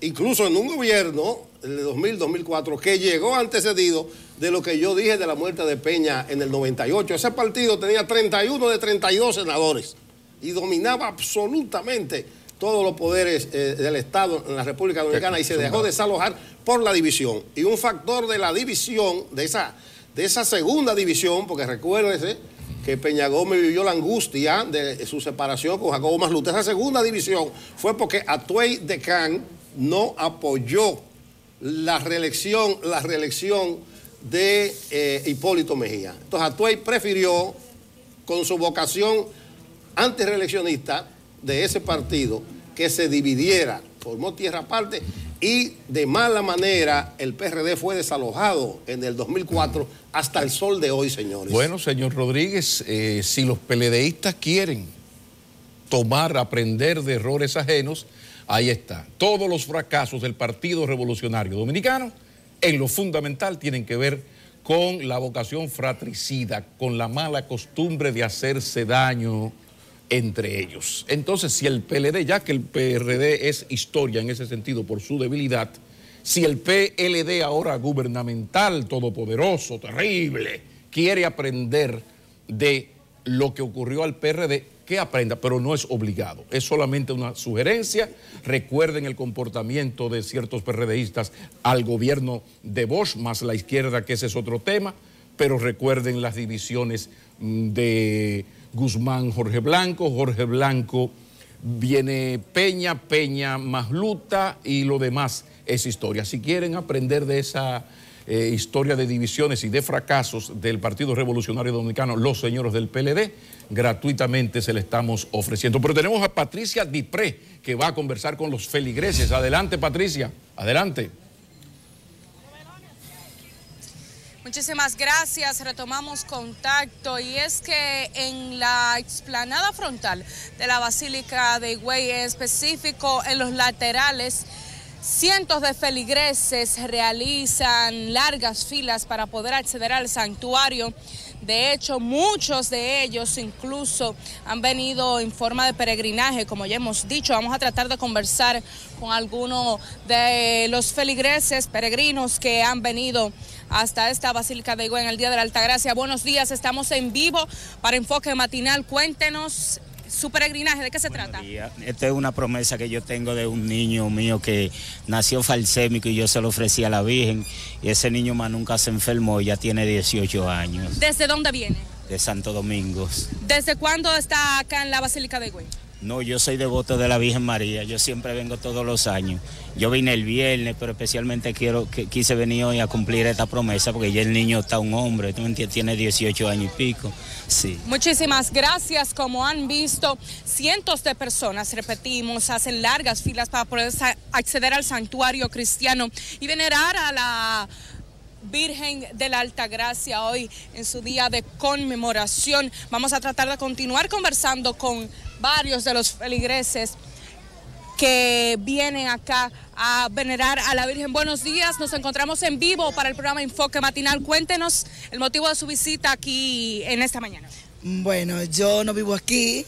S2: Incluso en un gobierno de 2000-2004 que llegó antecedido de lo que yo dije de la muerte de Peña en el 98. Ese partido tenía 31 de 32 senadores y dominaba absolutamente todos los poderes del Estado en la República Dominicana y se dejó desalojar por la división. Y un factor de la división, de esa segunda división, porque recuérdese que Peña Gómez vivió la angustia de su separación con Jacobo Masluta. Esa segunda división fue porque Atuey Decán no apoyó la reelección de Hipólito Mejía. Entonces Atuey prefirió, con su vocación antireeleccionista de ese partido, que se dividiera, formó tierra aparte y de mala manera el PRD fue desalojado en el 2004 hasta el sol de hoy, señores.
S1: Bueno, señor Rodríguez, si los PLDistas quieren aprender de errores ajenos, ahí está. Todos los fracasos del Partido Revolucionario Dominicano, en lo fundamental, tienen que ver con la vocación fratricida, con la mala costumbre de hacerse daño entre ellos. Entonces, si el PLD, ya que el PRD es historia en ese sentido por su debilidad, si el PLD ahora gubernamental, todopoderoso, terrible, quiere aprender de lo que ocurrió al PRD, que aprenda, pero no es obligado, es solamente una sugerencia. Recuerden el comportamiento de ciertos PRDistas al gobierno de Bosch, más la izquierda, que ese es otro tema, pero recuerden las divisiones de Guzmán, Jorge Blanco, viene Peña, Masluta y lo demás es historia. Si quieren aprender de esa historia de divisiones y de fracasos del Partido Revolucionario Dominicano, los señores del PLD, gratuitamente se le estamos ofreciendo. Pero tenemos a Patricia Dipré, que va a conversar con los feligreses. Adelante, Patricia, adelante.
S4: Muchísimas gracias, retomamos contacto y es que en la explanada frontal de la Basílica de Higüey, en específico en los laterales, cientos de feligreses realizan largas filas para poder acceder al santuario. De hecho, muchos de ellos incluso han venido en forma de peregrinaje, como ya hemos dicho. Vamos a tratar de conversar con algunos de los feligreses peregrinos que han venido hasta esta Basílica de Higüey en el Día de la Altagracia. Buenos días, estamos en vivo para Enfoque Matinal. Cuéntenos su peregrinaje, ¿de qué se trata?
S13: Esta es una promesa que yo tengo de un niño mío que nació falsémico y yo se lo ofrecí a la Virgen, y ese niño más nunca se enfermó y ya tiene 18 años.
S4: ¿Desde dónde viene?
S13: De Santo Domingo.
S4: ¿Desde cuándo está acá en la Basílica de Higüey?
S13: No, yo soy devoto de la Virgen María, yo siempre vengo todos los años. Yo vine el viernes, pero especialmente quise venir hoy a cumplir esta promesa porque ya el niño está un hombre, ¿tú me entiendes? Tiene 18 años y pico, sí.
S4: Muchísimas gracias. Como han visto, cientos de personas, repetimos, hacen largas filas para poder acceder al santuario cristiano y venerar a la Virgen de la Altagracia hoy en su día de conmemoración. Vamos a tratar de continuar conversando con varios de los feligreses que vienen acá a venerar a la Virgen. Buenos días, nos encontramos en vivo para el programa Enfoque Matinal. Cuéntenos el motivo de su visita aquí en esta mañana.
S14: Bueno, yo no vivo aquí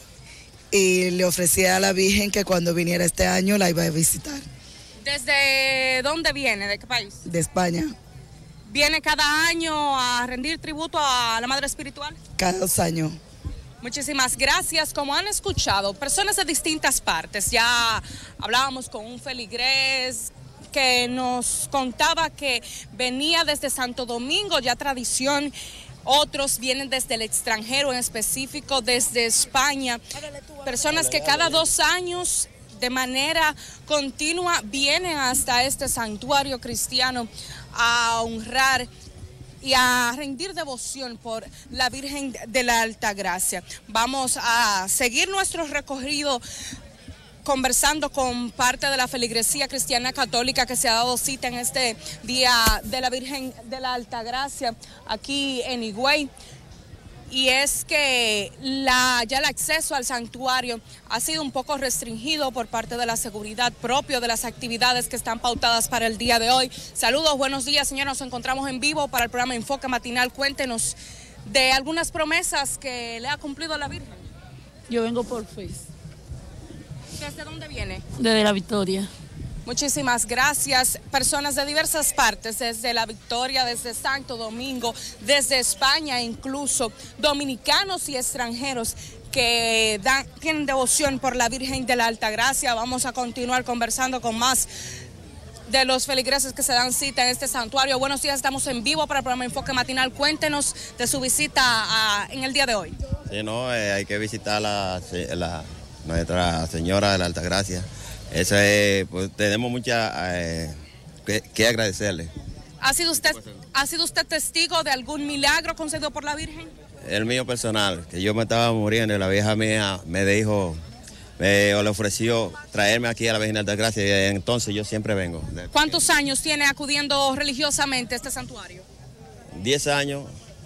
S14: y le ofrecí a la Virgen que cuando viniera este año la iba a visitar.
S4: ¿Desde dónde viene? ¿De qué país?
S14: De España.
S4: ¿Viene cada año a rendir tributo a la Madre Espiritual?
S14: Cada 2 años.
S4: Muchísimas gracias. Como han escuchado, personas de distintas partes. Ya hablábamos con un feligrés que nos contaba que venía desde Santo Domingo, ya tradición. Otros vienen desde el extranjero, en específico desde España. Personas que cada 2 años de manera continua vienen hasta este santuario cristiano a honrar y a rendir devoción por la Virgen de la Altagracia. Vamos a seguir nuestro recorrido conversando con parte de la feligresía cristiana católica que se ha dado cita en este Día de la Virgen de la Altagracia aquí en Higüey. Y es que ya el acceso al santuario ha sido un poco restringido por parte de la seguridad propio de las actividades que están pautadas para el día de hoy. Saludos, buenos días, señora. Nos encontramos en vivo para el programa Enfoque Matinal. Cuéntenos de algunas promesas que le ha cumplido la Virgen.
S15: Yo vengo por Face.
S4: ¿Desde dónde viene?
S15: Desde La Victoria.
S4: Muchísimas gracias. Personas de diversas partes, desde La Victoria, desde Santo Domingo, desde España incluso, dominicanos y extranjeros que tienen devoción por la Virgen de la Altagracia. Vamos a continuar conversando con más de los feligreses que se dan cita en este santuario. Buenos días, estamos en vivo para el programa Enfoque Matinal. Cuéntenos de su visita en el día de hoy.
S16: Sí, no, hay que visitar Nuestra Señora de la Altagracia. Eso es, pues tenemos mucha que agradecerle.
S4: ¿Ha sido usted testigo de algún milagro concedido por la Virgen?
S16: El mío personal, que yo me estaba muriendo y la vieja mía me dijo, le ofreció traerme aquí a la Virgen de la Altagracia y entonces yo siempre vengo.
S4: ¿Cuántos años tiene acudiendo religiosamente a este santuario?
S16: 10 años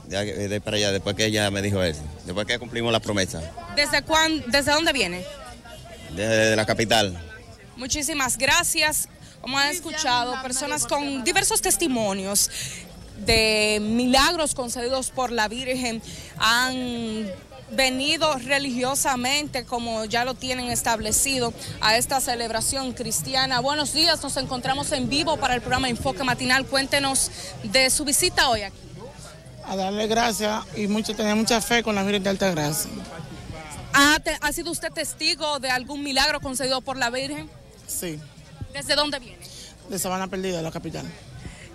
S16: de para allá, después que ella me dijo eso, después que cumplimos la promesa.
S4: ¿Desde dónde viene?
S16: Desde la capital.
S4: Muchísimas gracias. Como han escuchado, personas con diversos testimonios de milagros concedidos por la Virgen han venido religiosamente, como ya lo tienen establecido, a esta celebración cristiana. Buenos días, nos encontramos en vivo para el programa Enfoque Matinal. Cuéntenos de su visita hoy aquí.
S10: A darle gracias y tener mucha fe con la Virgen de Altagracia.
S4: ¿Ha sido usted testigo de algún milagro concedido por la Virgen?
S10: Sí.
S4: ¿Desde dónde viene?
S10: De Sabana Perdida, la capital.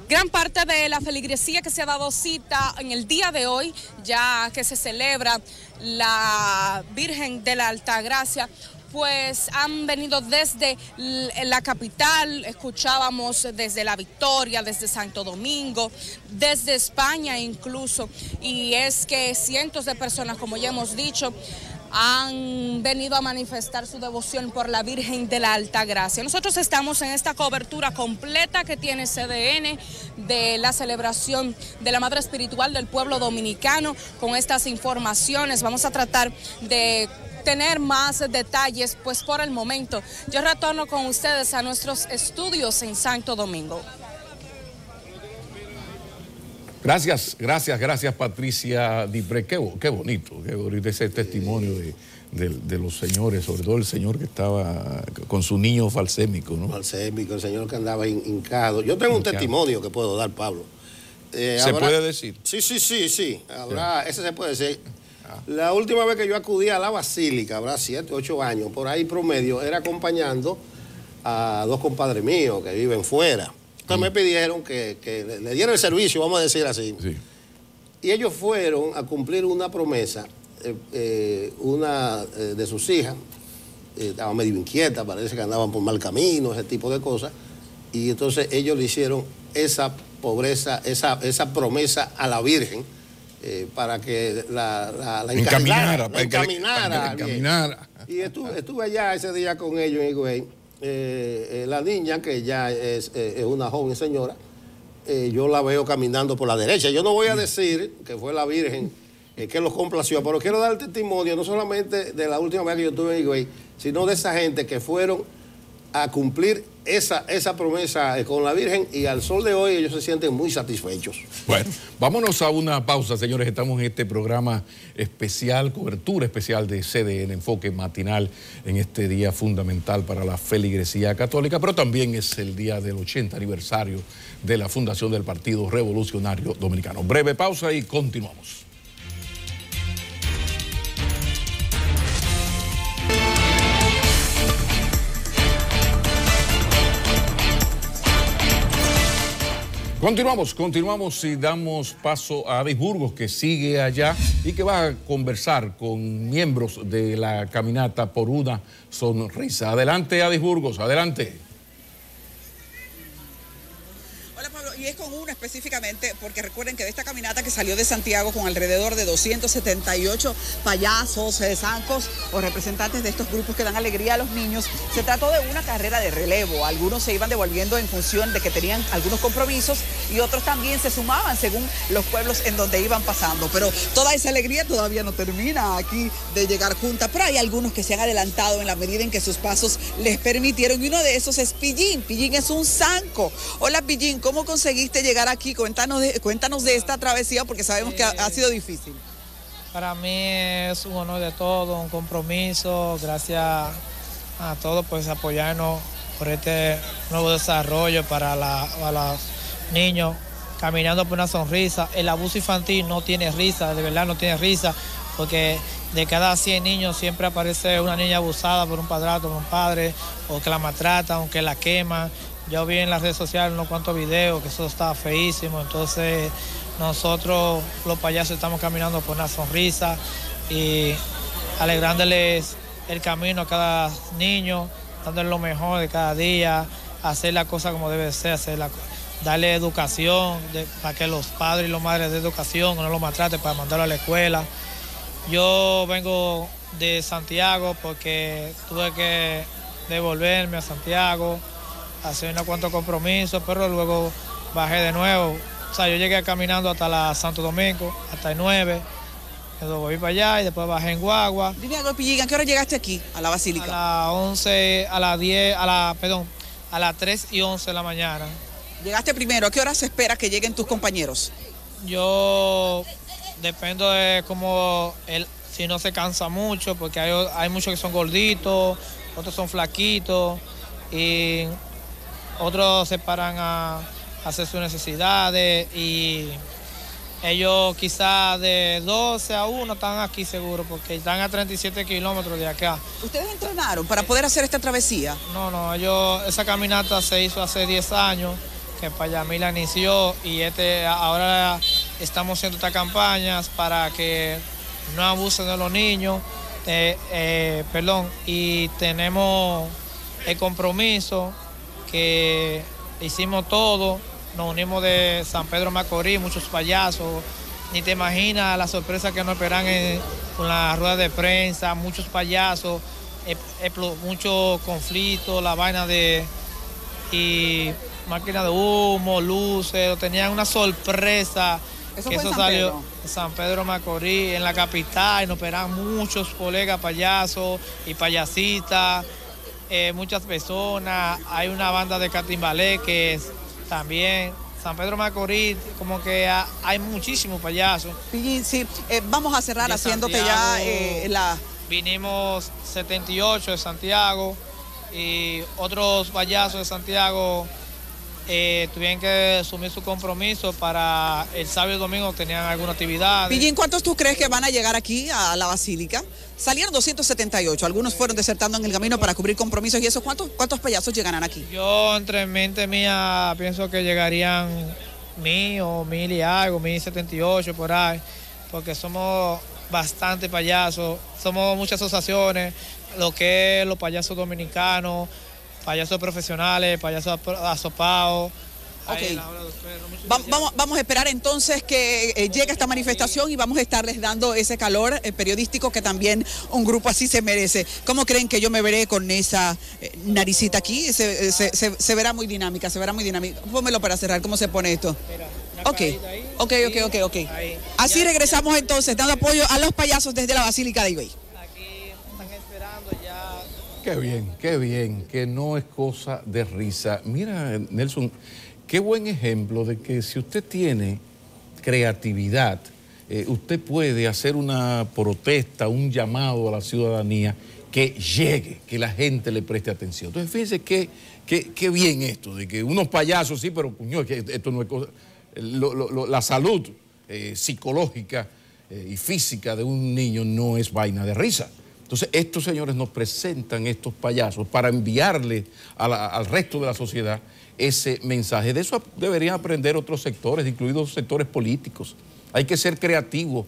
S4: Gran parte de la feligresía que se ha dado cita en el día de hoy, ya que se celebra la Virgen de la Altagracia, pues han venido desde la capital, escuchábamos desde La Victoria, desde Santo Domingo, desde España incluso, y es que cientos de personas, como ya hemos dicho, han venido a manifestar su devoción por la Virgen de la Altagracia. Nosotros estamos en esta cobertura completa que tiene CDN de la celebración de la Madre Espiritual del pueblo dominicano. Con estas informaciones vamos a tratar de tener más detalles, pues por el momento yo retorno con ustedes a nuestros estudios en Santo Domingo.
S1: Gracias Patricia Dipré. Qué bonito ese testimonio de los señores, sobre todo el señor que estaba con su niño falsémico, ¿no?
S2: Falsémico, el señor que andaba hincado. Yo tengo un testimonio que puedo dar, Pablo.
S1: ¿Se puede decir?
S2: Sí. Ese se puede decir. La última vez que yo acudí a la basílica, habrá 7, 8 años, por ahí promedio, era acompañando a 2 compadres míos que viven fuera. Entonces me pidieron que le diera el servicio, vamos a decir así. Sí. Y ellos fueron a cumplir una promesa, una de sus hijas, estaba medio inquieta, parece que andaban por mal camino, ese tipo de cosas. Y entonces ellos le hicieron esa pobreza, esa promesa a la Virgen, para que la encaminara. Y estuve allá ese día con ellos en Higüey. La niña, que ya es una joven señora, yo la veo caminando por la derecha. Yo no voy a decir que fue la Virgen que los complació, pero quiero dar testimonio no solamente de la última vez que yo estuve en Higüey, sino de esa gente que fueron a cumplir esa promesa con la Virgen, y al sol de hoy ellos se sienten muy satisfechos.
S1: Bueno, vámonos a una pausa, señores. Estamos en este programa especial, cobertura especial de CDN, enfoque matinal en este día fundamental para la feligresía católica, pero también es el día del 80 aniversario de la fundación del Partido Revolucionario Dominicano. Breve pausa y continuamos. Continuamos y damos paso a Adis Burgos, que sigue allá y que va a conversar con miembros de la caminata por una sonrisa. Adelante, Adis Burgos, adelante.
S3: Hola, Pablo, y es con una específicamente, porque recuerden que de esta caminata que salió de Santiago con alrededor de 278 payasos, zancos o representantes de estos grupos que dan alegría a los niños, se trató de una carrera de relevo. Algunos se iban devolviendo en función de que tenían algunos compromisos y otros también se sumaban según los pueblos en donde iban pasando. Pero toda esa alegría todavía no termina aquí de llegar junta, pero hay algunos que se han adelantado en la medida en que sus pasos les permitieron, y uno de esos es Pillín. Pillín es un zanco. Hola, Pillín, ¿cómo conseguiste llegar aquí? Cuéntanos de esta travesía, porque sabemos que ha sido difícil.
S17: Para mí es un honor de todo, un compromiso. Gracias a todos por apoyarnos por este nuevo desarrollo para los niños, caminando por una sonrisa. El abuso infantil no tiene risa, de verdad no tiene risa, porque de cada 100 niños siempre aparece una niña abusada por un padrastro, por un padre, o que la maltratan, o que la queman. Yo vi en las redes sociales unos cuantos videos que eso está feísimo. Entonces nosotros los payasos estamos caminando por una sonrisa y alegrándoles el camino a cada niño, dándole lo mejor de cada día, hacer la cosa como debe ser, darle educación, para que los padres y las madres den educación, que no lo maltraten, para mandarlo a la escuela. Yo vengo de Santiago porque tuve que devolverme a Santiago, hacer unos cuantos compromisos, pero luego bajé de nuevo. O sea, yo llegué caminando hasta la Santo Domingo, hasta el 9, luego volví para allá y después bajé en guagua.
S3: Dime algo, Pillín, ¿a qué hora llegaste aquí, a la Basílica?
S17: A las 11, a las 10, a las 3 y 11 de la mañana.
S3: Llegaste primero, ¿a qué hora se espera que lleguen tus compañeros?
S17: Yo dependo de cómo si no se cansa mucho, porque hay muchos que son gorditos, otros son flaquitos, y otros se paran a hacer sus necesidades, y ellos quizás de 12 a 1 están aquí seguros, porque están a 37 kilómetros de acá.
S3: ¿Ustedes entrenaron para poder hacer esta travesía?
S17: No, esa caminata se hizo hace 10 años, que Payamí la inició, y ahora estamos haciendo estas campañas para que no abusen de los niños y tenemos el compromiso que hicimos todo, nos unimos de San Pedro Macorís, muchos payasos, ni te imaginas la sorpresa que nos esperan con la rueda de prensa, muchos payasos, muchos conflictos, la vaina y máquina de humo, luces, tenían una sorpresa. Eso salió de San Pedro Macorís, en la capital, y nos esperan muchos colegas payasos y payasitas, muchas personas. Hay una banda de catimbalé que también, San Pedro Macorís, como que hay muchísimos payasos.
S3: Sí, vamos a cerrar de haciéndote Santiago,
S17: Vinimos 78 de Santiago y otros payasos de Santiago tuvieron que asumir su compromiso para el sábado y domingo, tenían alguna actividad.
S3: Pillín, ¿cuántos tú crees que van a llegar aquí a la Basílica? Salieron 278, algunos fueron desertando en el camino para cubrir compromisos y eso. ¿Cuántos payasos llegarán aquí?
S17: Yo, entre mente mía, pienso que llegarían 1000 o 1000 y algo, 1078 por ahí, porque somos bastante payasos, somos muchas asociaciones, lo que es los payasos dominicanos, payasos profesionales, payasos asopados.
S3: Okay. Vamos a esperar entonces que llegue esta manifestación y vamos a estarles dando ese calor periodístico que también un grupo así se merece. ¿Cómo creen que yo me veré con esa naricita aquí? Se verá muy dinámica, Pónmelo para cerrar, ¿cómo se pone esto? Ok. Así regresamos entonces, dando apoyo a los payasos desde la Basílica de Higüey.
S1: Qué bien, que no es cosa de risa. Mira, Nelson, qué buen ejemplo de que si usted tiene creatividad, usted puede hacer una protesta, un llamado a la ciudadanía que llegue, que la gente le preste atención. Entonces, fíjense qué bien esto, de que unos payasos, sí, pero coño, que esto no es cosa... la salud psicológica y física de un niño no es vaina de risa. Entonces, estos señores nos presentan estos payasos para enviarle al resto de la sociedad ese mensaje. De eso deberían aprender otros sectores, incluidos sectores políticos. Hay que ser creativos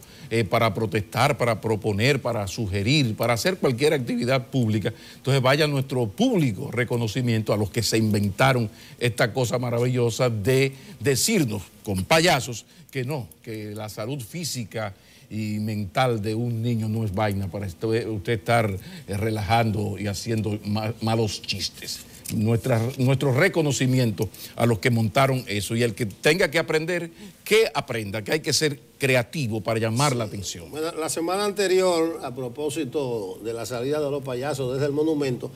S1: para protestar, para proponer, para sugerir, para hacer cualquier actividad pública. Entonces, vaya nuestro público reconocimiento a los que se inventaron esta cosa maravillosa de decirnos con payasos que no, que la salud física y mental de un niño no es vaina para usted estar relajando y haciendo malos chistes. Nuestro reconocimiento a los que montaron eso, y el que tenga que aprender, que aprenda, que hay que ser creativo para llamar la atención.
S2: Bueno, la semana anterior, a propósito de la salida de los payasos desde el monumento,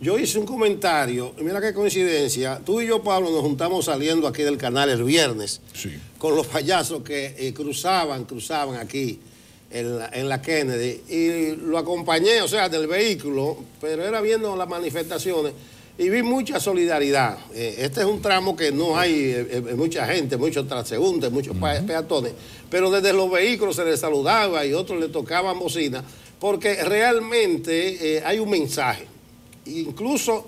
S2: yo hice un comentario, y mira qué coincidencia, tú y yo, Pablo, nos juntamos saliendo aquí del canal el viernes, sí, con los payasos que cruzaban aquí en la Kennedy, y lo acompañé, o sea, del vehículo, pero era viendo las manifestaciones, y vi mucha solidaridad. Este es un tramo que no hay mucha gente, muchos transeúntes, muchos peatones, pero desde los vehículos se les saludaba y otros le tocaban bocina, porque realmente hay un mensaje. Incluso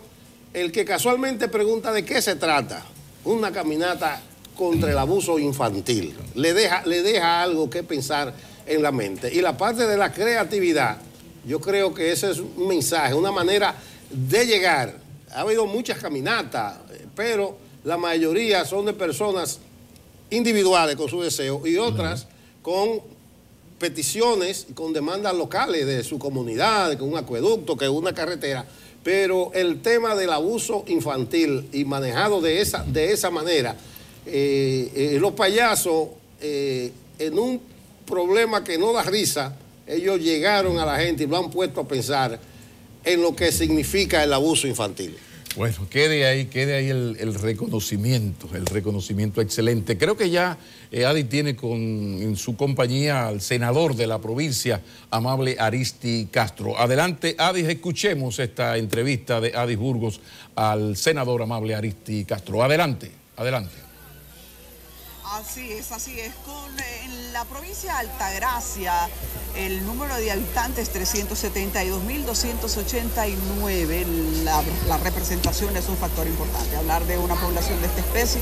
S2: el que casualmente pregunta de qué se trata, una caminata contra el abuso infantil, le deja algo que pensar en la mente. Y la parte de la creatividad, yo creo que ese es un mensaje, una manera de llegar. Ha habido muchas caminatas, pero la mayoría son de personas individuales con su deseo y otras con peticiones, con demandas locales de su comunidad, con un acueducto, que una carretera. Pero el tema del abuso infantil y manejado de esa manera, los payasos, en un problema que no da risa, ellos llegaron a la gente y lo han puesto a pensar en lo que significa el abuso infantil.
S1: Bueno, quede ahí el reconocimiento excelente. Creo que ya Adi tiene en su compañía al senador de la provincia, Amable Aristi Castro. Adelante, Adi, escuchemos esta entrevista de Adi Burgos al senador Amable Aristi Castro. Adelante.
S3: Así es. En la provincia de Altagracia, el número de habitantes 372.289. La representación es un factor importante. Hablar de una población de esta especie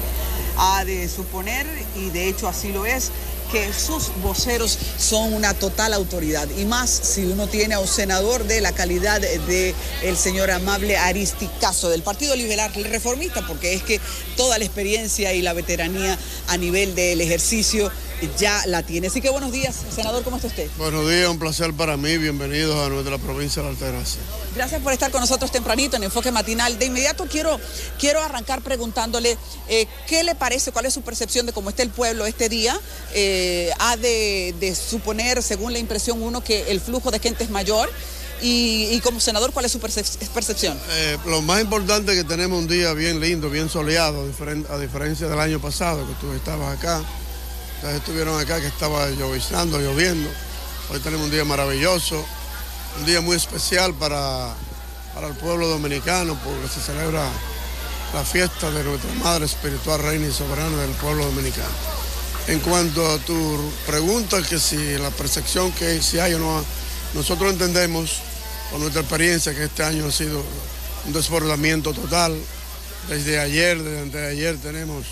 S3: ha de suponer, y de hecho así lo es, que sus voceros son una total autoridad, y más si uno tiene a un senador de la calidad de el señor Amable Ariztí Caso del Partido Liberal Reformista, porque es que toda la experiencia y la veteranía a nivel del ejercicio ya la tiene. Así que buenos días, senador, ¿cómo está usted?
S18: Buenos días, un placer para mí, bienvenidos a nuestra provincia de la Altagracia.
S3: Gracias por estar con nosotros tempranito en Enfoque Matinal. De inmediato quiero arrancar preguntándole qué le parece, cuál es su percepción de cómo está el pueblo este día. Ha de suponer, según la impresión uno, que el flujo de gente es mayor. Y como senador, ¿cuál es su percepción?
S18: Lo más importante es que tenemos un día bien lindo, bien soleado, a diferencia del año pasado que tú estabas acá. Ustedes estuvieron acá que estaba lloviendo. Hoy tenemos un día maravilloso, un día muy especial para el pueblo dominicano, porque se celebra la fiesta de nuestra Madre Espiritual, Reina y Soberana del pueblo dominicano. En cuanto a tu pregunta, que si la percepción que si hay o no, nosotros entendemos, por nuestra experiencia, que este año ha sido un desbordamiento total. Desde ayer, desde antes de ayer, tenemos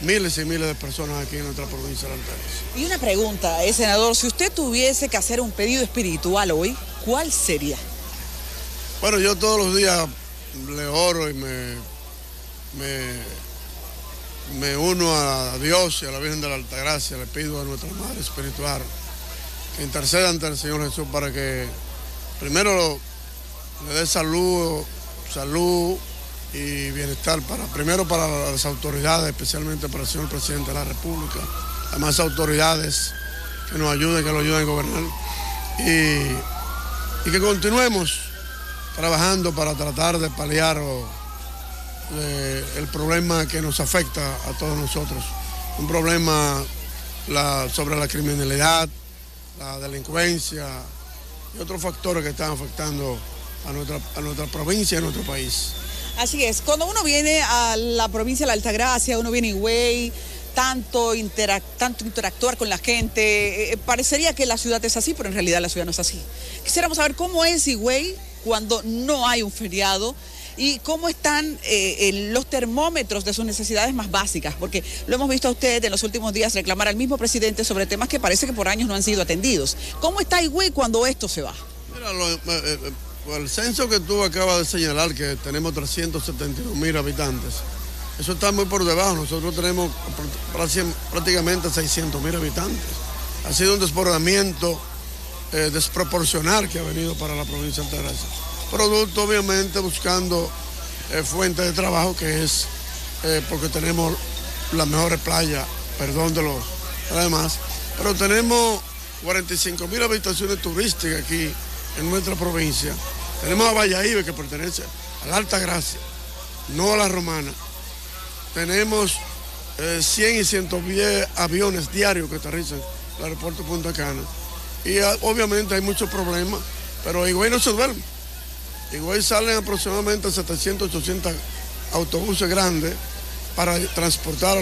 S18: miles y miles de personas aquí en nuestra provincia de Altagracia.
S3: Y una pregunta, senador, si usted tuviese que hacer un pedido espiritual hoy, ¿cuál sería?
S18: Bueno, yo todos los días le oro y me uno a Dios y a la Virgen de la Altagracia, le pido a nuestra Madre Espiritual que interceda ante el Señor Jesús para que primero le dé salud y bienestar primero para las autoridades, especialmente para el señor presidente de la República, además autoridades que nos ayuden, que lo ayuden a gobernar y que continuemos trabajando para tratar de paliar el problema que nos afecta a todos nosotros, un problema sobre la criminalidad, la delincuencia y otros factores que están afectando a nuestra provincia y a nuestro país.
S3: Así es, cuando uno viene a la provincia de la Altagracia, uno viene a Higüey, tanto interactuar con la gente, parecería que la ciudad es así, pero en realidad la ciudad no es así. Quisiéramos saber cómo es Higüey cuando no hay un feriado y cómo están los termómetros de sus necesidades más básicas, porque lo hemos visto a usted en los últimos días reclamar al mismo presidente sobre temas que parece que por años no han sido atendidos. ¿Cómo está Higüey cuando esto se va?
S18: Mira, el censo que tú acabas de señalar, que tenemos 372,000 habitantes, eso está muy por debajo. Nosotros tenemos prácticamente 600,000 habitantes. Ha sido un desbordamiento desproporcional que ha venido para la provincia de Altagracia. Producto, obviamente, buscando fuentes de trabajo, que es porque tenemos las mejores playas, perdón de los demás, pero tenemos 45,000 habitaciones turísticas aquí en nuestra provincia. Tenemos a Valladolid, que pertenece a la Altagracia, no a la Romana. Tenemos 100 y 110 aviones diarios que aterrizan en el aeropuerto de Punta Cana. Y obviamente hay muchos problemas, pero Higüey no se duerme. Higüey salen aproximadamente 700, 800 autobuses grandes para transportar a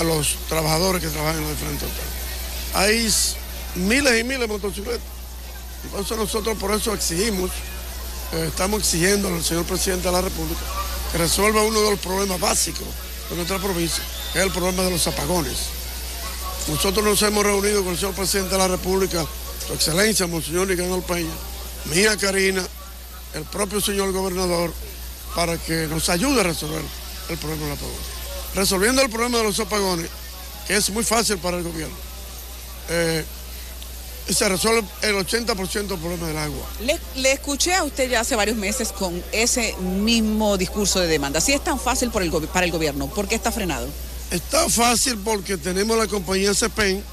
S18: los trabajadores que trabajan en los diferentes hoteles. Hay miles y miles de motocicletas. Entonces nosotros por eso estamos exigiendo al señor presidente de la República que resuelva uno de los problemas básicos de nuestra provincia, que es el problema de los apagones. Nosotros nos hemos reunido con el señor presidente de la República, su excelencia, Monseñor Nicanor Peña, mía Karina, el propio señor gobernador, para que nos ayude a resolver el problema de los apagones. Resolviendo el problema de los apagones, que es muy fácil para el gobierno, se resuelve el 80% del problema del agua.
S3: Le escuché a usted ya hace varios meses con ese mismo discurso de demanda. Si es tan fácil para el gobierno, ¿por qué está frenado?
S18: Está fácil porque tenemos la compañía CEPEN,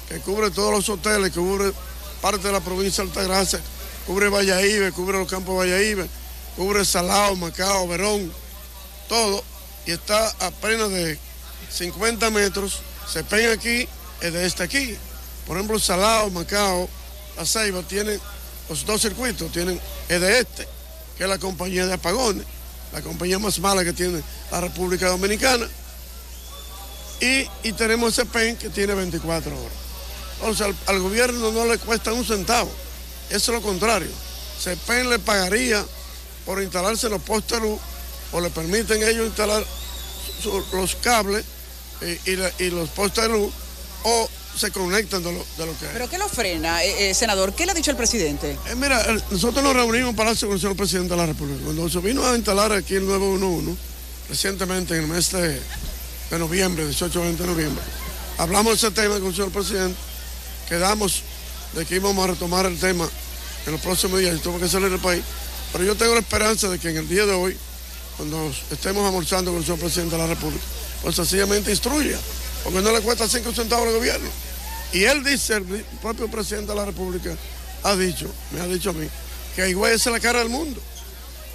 S18: que cubre todos los hoteles, que cubre parte de la provincia de Altagracia, cubre Valladolid, cubre los campos de Valladolid, cubre Salao, Macao, Verón, todo, y está apenas de 50 metros. CEPEN aquí es de aquí. Por ejemplo, Salao, Macao, La Ceiba tienen los dos circuitos, es de que es la compañía de apagones, la compañía más mala que tiene la República Dominicana. Y tenemos CEPEN, que tiene 24 horas. O sea, al gobierno no le cuesta un centavo. Eso es lo contrario. CEPEN le pagaría por instalarse los postes de luz, o le permiten ellos instalar los cables y los postes de luz o se conectan de lo que hay.
S3: ¿Pero qué lo frena, senador? ¿Qué le ha dicho el presidente?
S18: Mira, nosotros nos reunimos en Palacio con el señor presidente de la República. Cuando se vino a instalar aquí el 911, recientemente en el mes de noviembre, 18-20 de noviembre, hablamos de ese tema con el señor presidente, quedamos de que íbamos a retomar el tema en los próximos días y tuvo que salir del país. Pero yo tengo la esperanza de que en el día de hoy, cuando estemos almorzando con el señor presidente de la República, pues sencillamente instruya, porque no le cuesta 5 centavos al gobierno. Y él dice, el propio presidente de la República me ha dicho a mí, que Higüey es la cara del mundo.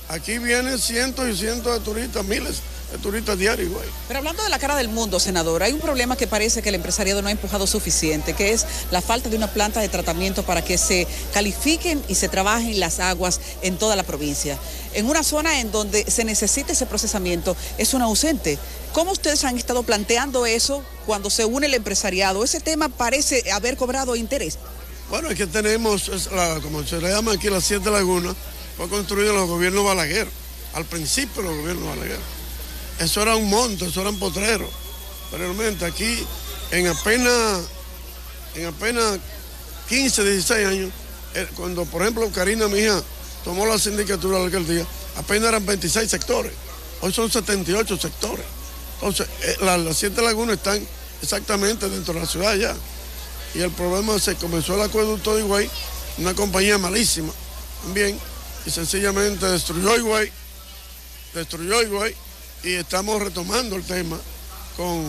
S18: Aquí vienen cientos y cientos de turistas, miles de turistas diarios, Higüey.
S3: Pero hablando de la cara del mundo, senador, hay un problema que parece que el empresariado no ha empujado suficiente, que es la falta de una planta de tratamiento para que se califiquen y se trabajen las aguas en toda la provincia. En una zona en donde se necesita ese procesamiento, es un ausente. ¿Cómo ustedes han estado planteando eso cuando se une el empresariado? Ese tema parece haber cobrado interés.
S18: Bueno, es que tenemos, como se le llama aquí, las 7 lagunas, fue construido en los gobiernos Balaguer, al principio de los gobiernos Balaguer. Eso era un monte, eso eran potreros. Pero realmente aquí, en apenas 15, 16 años, cuando por ejemplo Karina, mi hija, tomó la sindicatura de la alcaldía, apenas eran 26 sectores. Hoy son 78 sectores. Entonces, las 7 lagunas están exactamente dentro de la ciudad ya. Y el problema se comenzó el acueducto de Higüey, una compañía malísima también, y sencillamente destruyó Higüey, y estamos retomando el tema con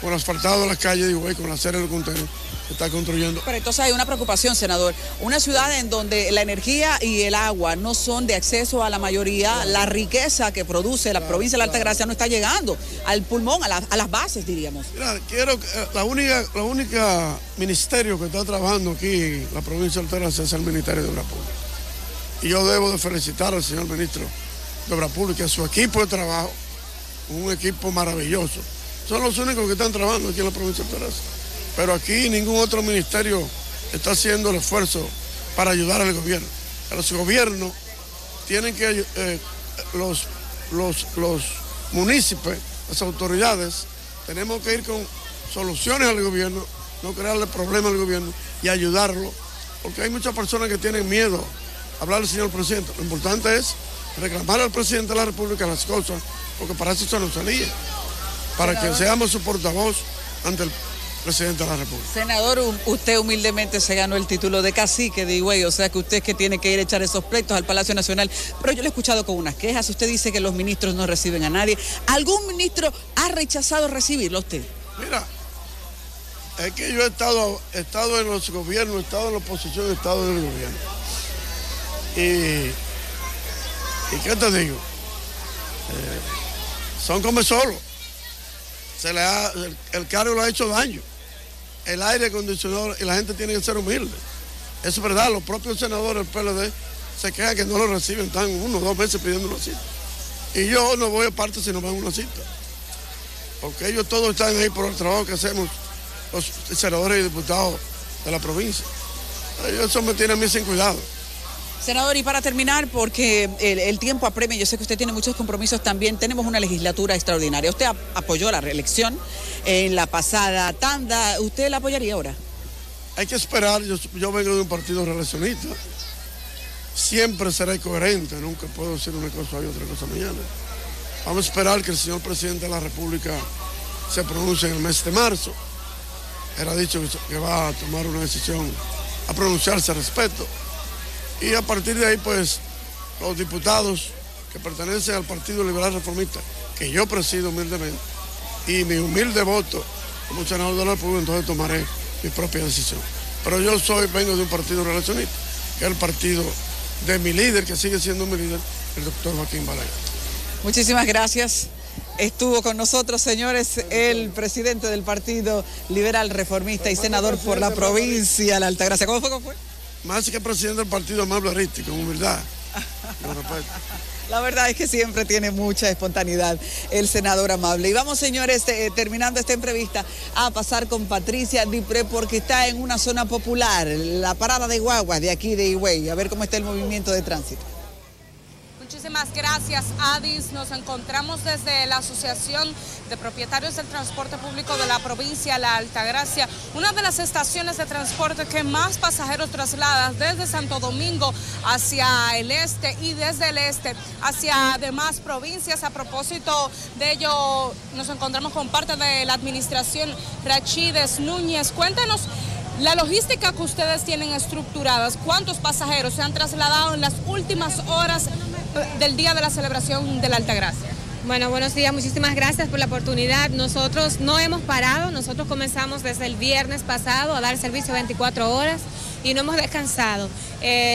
S18: el asfaltado de las calles de Higüey, con la acera del Cuntero, que está construyendo.
S3: Pero entonces hay una preocupación, senador. Una ciudad en donde la energía y el agua no son de acceso a la mayoría, la riqueza que produce la provincia de la Altagracia no está llegando al pulmón, a las bases, diríamos.
S18: Mira, la única ministerio que está trabajando aquí en la provincia de Altagracia es el Ministerio de Obras Públicas. Y yo debo de felicitar al señor ministro de Obras Públicas, a su equipo de trabajo, un equipo maravilloso. Son los únicos que están trabajando aquí en la provincia de Altagracia. Pero aquí ningún otro ministerio está haciendo el esfuerzo para ayudar al gobierno. Los gobiernos tienen que, los municipios, las autoridades, tenemos que ir con soluciones al gobierno, no crearle problemas al gobierno y ayudarlo, porque hay muchas personas que tienen miedo a hablar al señor presidente. Lo importante es reclamar al presidente de la República las cosas, porque para eso se nos salía, para que seamos su portavoz ante el presidente de la República.
S3: Senador, usted humildemente se ganó el título de cacique de Higüey, o sea que usted es que tiene que ir a echar esos pleitos al Palacio Nacional, pero yo le he escuchado con unas quejas. Usted dice que los ministros no reciben a nadie. ¿Algún ministro ha rechazado recibirlo a usted?
S18: Mira, es que yo he estado en los gobiernos, he estado en la oposición, he estado en el gobierno. ¿Y qué te digo? Son como solos. El cargo le ha hecho daño. El aire acondicionado, y la gente tiene que ser humilde. Eso es verdad, los propios senadores del PLD se quejan que no lo reciben, están 1 o 2 meses pidiendo una cita. Y yo no voy aparte si no me dan una cita. Porque ellos todos están ahí por el trabajo que hacemos los senadores y diputados de la provincia. Eso me tiene a mí sin cuidado.
S3: Senador, y para terminar, porque el tiempo apremia, yo sé que usted tiene muchos compromisos también, tenemos una legislatura extraordinaria. Usted apoyó la reelección en la pasada tanda, ¿usted la apoyaría ahora?
S18: Hay que esperar, yo vengo de un partido relacionista, siempre seré coherente, nunca puedo decir una cosa hoy y otra cosa mañana. Vamos a esperar que el señor presidente de la República se pronuncie en el mes de marzo. Él ha dicho que va a tomar una decisión, a pronunciarse al respecto. Y a partir de ahí, pues, los diputados que pertenecen al Partido Liberal Reformista, que yo presido humildemente, y mi humilde voto como senador de la República, entonces tomaré mi propia decisión. Pero yo vengo de un partido relacionista, que es el partido de mi líder, que sigue siendo mi líder, el doctor Joaquín Balaguer.
S3: Muchísimas gracias. Estuvo con nosotros, señores, el presidente del Partido Liberal Reformista y senador por la provincia de la Altagracia. ¿Cómo fue?
S18: Más que presidente del partido, amable arístico, con humildad.
S3: La verdad es que siempre tiene mucha espontaneidad el senador amable. Y vamos, señores, terminando esta entrevista, a pasar con Patricia Dipré, porque está en una zona popular, la parada de guaguas de aquí de Higüey, a ver cómo está el movimiento de tránsito.
S4: Muchísimas gracias, Adis. Nos encontramos desde la Asociación de Propietarios del Transporte Público de la provincia de La Altagracia, una de las estaciones de transporte que más pasajeros traslada desde Santo Domingo hacia el este y desde el este hacia demás provincias. A propósito de ello, nos encontramos con parte de la administración, Rachides Núñez. Cuéntanos la logística que ustedes tienen estructuradas, cuántos pasajeros se han trasladado en las últimas horas del día de la celebración de la Altagracia.
S19: Bueno, buenos días, muchísimas gracias por la oportunidad. Nosotros no hemos parado, nosotros comenzamos desde el viernes pasado a dar servicio 24 horas y no hemos descansado.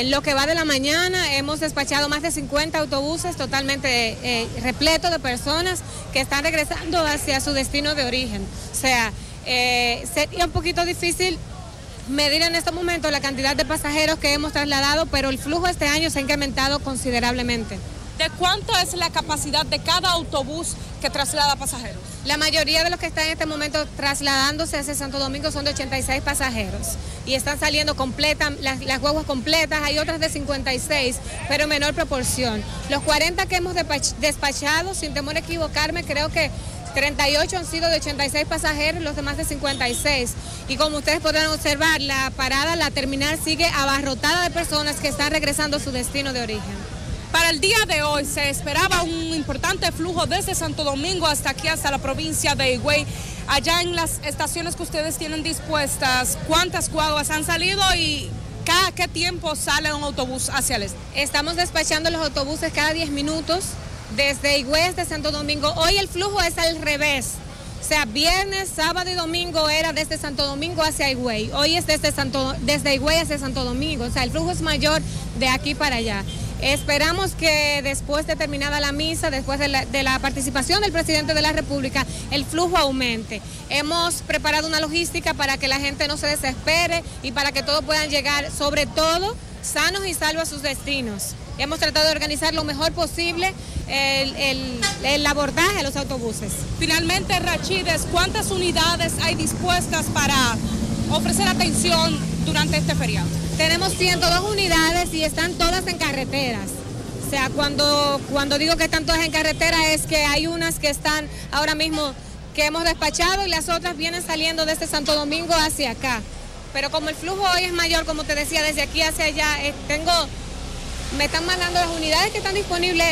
S19: Lo que va de la mañana hemos despachado más de 50 autobuses totalmente repletos de personas que están regresando hacia su destino de origen. O sea, sería un poquito difícil medir en este momento la cantidad de pasajeros que hemos trasladado, pero el flujo este año se ha incrementado considerablemente.
S4: ¿De cuánto es la capacidad de cada autobús que traslada pasajeros?
S19: La mayoría de los que están en este momento trasladándose hacia Santo Domingo son de 86 pasajeros y están saliendo completas, las guaguas completas, hay otras de 56, pero en menor proporción. Los 40 que hemos despachado, sin temor a equivocarme, creo que 38 han sido de 86 pasajeros, los demás de 56. Y como ustedes podrán observar, la parada, la terminal sigue abarrotada de personas que están regresando a su destino de origen.
S4: Para el día de hoy se esperaba un importante flujo desde Santo Domingo hasta aquí, hasta la provincia de Higüey. Allá en las estaciones que ustedes tienen dispuestas, ¿cuántas guaguas han salido y cada qué tiempo sale un autobús hacia el este?
S19: Estamos despachando los autobuses cada 10 minutos. Desde Higüey hasta Santo Domingo. Hoy el flujo es al revés. O sea, viernes, sábado y domingo era desde Santo Domingo hacia Higüey. Hoy es desde Higüey hacia Santo Domingo. O sea, el flujo es mayor de aquí para allá. Esperamos que después de terminada la misa, después de la participación del presidente de la República, el flujo aumente. Hemos preparado una logística para que la gente no se desespere y para que todos puedan llegar, sobre todo, sanos y salvos a sus destinos. Hemos tratado de organizar lo mejor posible el abordaje a los autobuses.
S4: Finalmente, Rachides, ¿cuántas unidades hay dispuestas para ofrecer atención durante este feriado?
S19: Tenemos 102 unidades y están todas en carreteras. O sea, cuando digo que están todas en carretera es que hay unas que están ahora mismo que hemos despachado y las otras vienen saliendo desde Santo Domingo hacia acá. Pero como el flujo hoy es mayor, como te decía, desde aquí hacia allá, me están mandando las unidades que están disponibles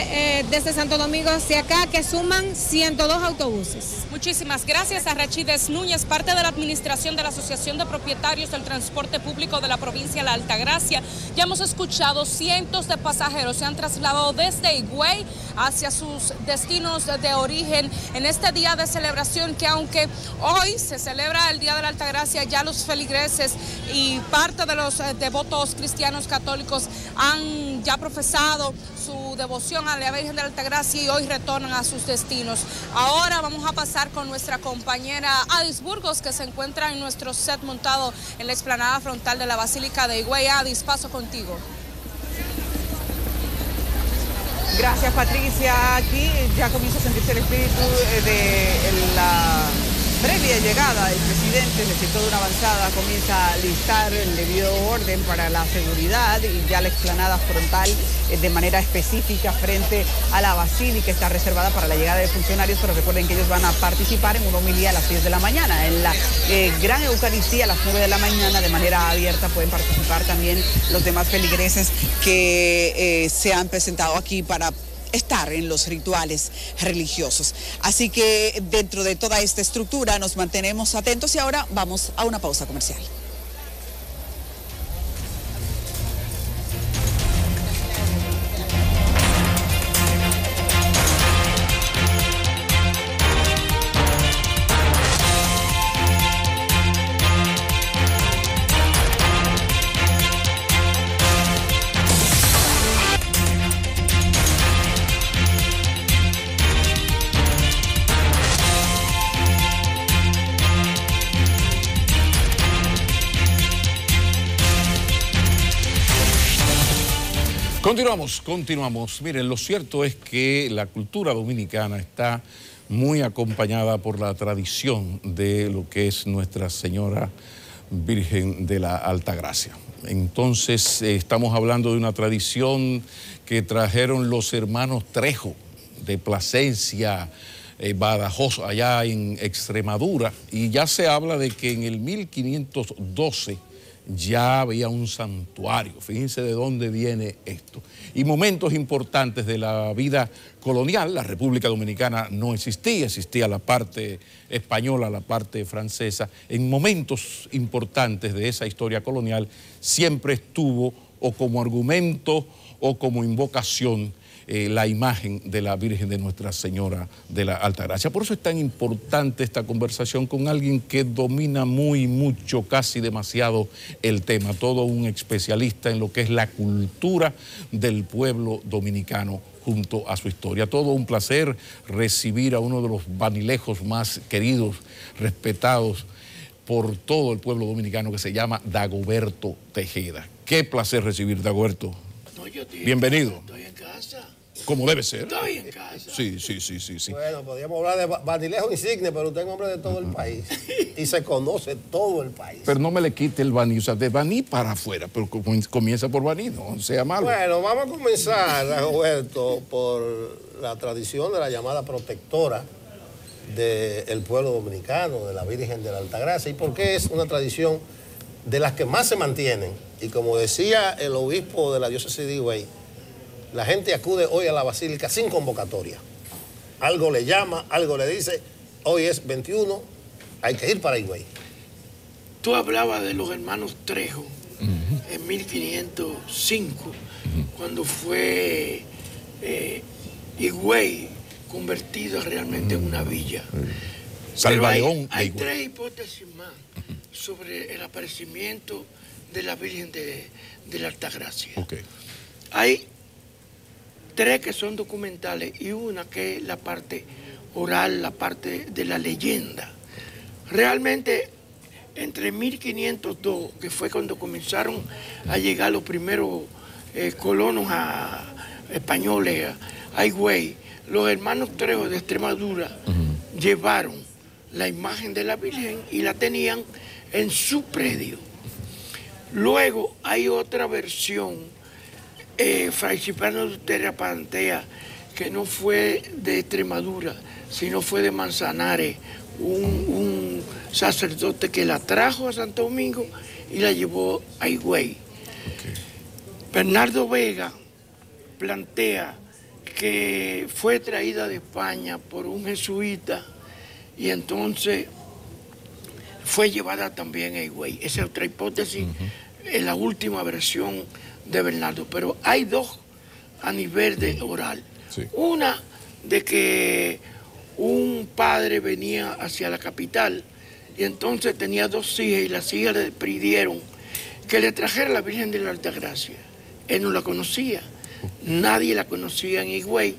S19: desde Santo Domingo hacia acá, que suman 102 autobuses.
S4: Muchísimas gracias a Rachides Núñez, parte de la administración de la Asociación de Propietarios del Transporte Público de la provincia de La Altagracia. Ya hemos escuchado, cientos de pasajeros se han trasladado desde Higüey hacia sus destinos de origen en este día de celebración, que aunque hoy se celebra el Día de la Altagracia, ya los feligreses y parte de los devotos cristianos católicos han ya profesado su devoción a la Virgen de la Altagracia y hoy retornan a sus destinos. Ahora vamos a pasar con nuestra compañera Adis Burgos, que se encuentra en nuestro set montado en la explanada frontal de la Basílica de Higüey. Adis, paso contigo.
S3: Gracias, Patricia. Aquí ya comienza a sentirse el espíritu de la previa llegada del presidente. El sector de una avanzada comienza a listar el debido orden para la seguridad y ya la explanada frontal de manera específica frente a la basílica está reservada para la llegada de funcionarios, pero recuerden que ellos van a participar en una homilía a las 10 de la mañana. En la gran Eucaristía a las 9 de la mañana de manera abierta pueden participar también los demás feligreses que se han presentado aquí para estar en los rituales religiosos. Así que dentro de toda esta estructura nos mantenemos atentos y ahora vamos a una pausa comercial.
S1: Continuamos. Miren, lo cierto es que la cultura dominicana está muy acompañada por la tradición de lo que es Nuestra Señora Virgen de la Altagracia. Entonces, estamos hablando de una tradición que trajeron los hermanos Trejo de Plasencia, Badajoz, allá en Extremadura, y ya se habla de que en el 1512 ya había un santuario. Fíjense de dónde viene esto. Y momentos importantes de la vida colonial. La República Dominicana no existía, existía la parte española, la parte francesa. En momentos importantes de esa historia colonial siempre estuvo o como argumento o como invocación la imagen de la Virgen de Nuestra Señora de la Altagracia. Por eso es tan importante esta conversación con alguien que domina mucho, casi demasiado el tema, todo un especialista en lo que es la cultura del pueblo dominicano junto a su historia. Todo un placer recibir a uno de los vanilejos más queridos, respetados por todo el pueblo dominicano, que se llama Dagoberto Tejeda. Qué placer recibir, Dagoberto. Bienvenido.
S20: Estoy en casa.
S1: Como debe ser.
S20: Estoy en casa.
S1: Sí.
S2: Bueno, podríamos hablar de Vanilejo insigne, pero usted es un hombre de todo el país. Y se conoce todo el país.
S1: Pero no me le quite el Baní, o sea, de Baní para afuera, pero comienza por Baní, no sea malo.
S2: Bueno, vamos a comenzar, Roberto, por la tradición de la llamada protectora del pueblo dominicano, de la Virgen de la Altagracia, y por qué es una tradición de las que más se mantienen. Y como decía el obispo de la diócesis de Higüey, la gente acude hoy a la basílica sin convocatoria. Algo le llama, algo le dice, hoy es 21, hay que ir para Higüey.
S20: Tú hablabas de los hermanos Trejo en 1505, cuando fue Higüey convertido realmente en una villa.
S1: Salvaleón.
S20: Hay tres hipótesis más sobre el aparecimiento de la Virgen de la Altagracia. Hay tres que son documentales y una que es la parte oral, la parte de la leyenda. Realmente, entre 1502, que fue cuando comenzaron a llegar los primeros colonos españoles a Higüey, los hermanos Trejo de Extremadura llevaron la imagen de la Virgen y la tenían en su predio. Luego hay otra versión, Fray Cipriano de Utrera plantea que no fue de Extremadura, sino fue de Manzanares, un sacerdote que la trajo a Santo Domingo y la llevó a Higüey. Bernardo Vega plantea que fue traída de España por un jesuita y entonces fue llevada también a Higüey. Esa es otra hipótesis, es la última versión de Bernardo, pero hay dos a nivel de oral. Una de que un padre venía hacia la capital y entonces tenía dos hijas y las hijas le pidieron que le trajera la Virgen de la Altagracia. Él no la conocía, nadie la conocía en Higüey.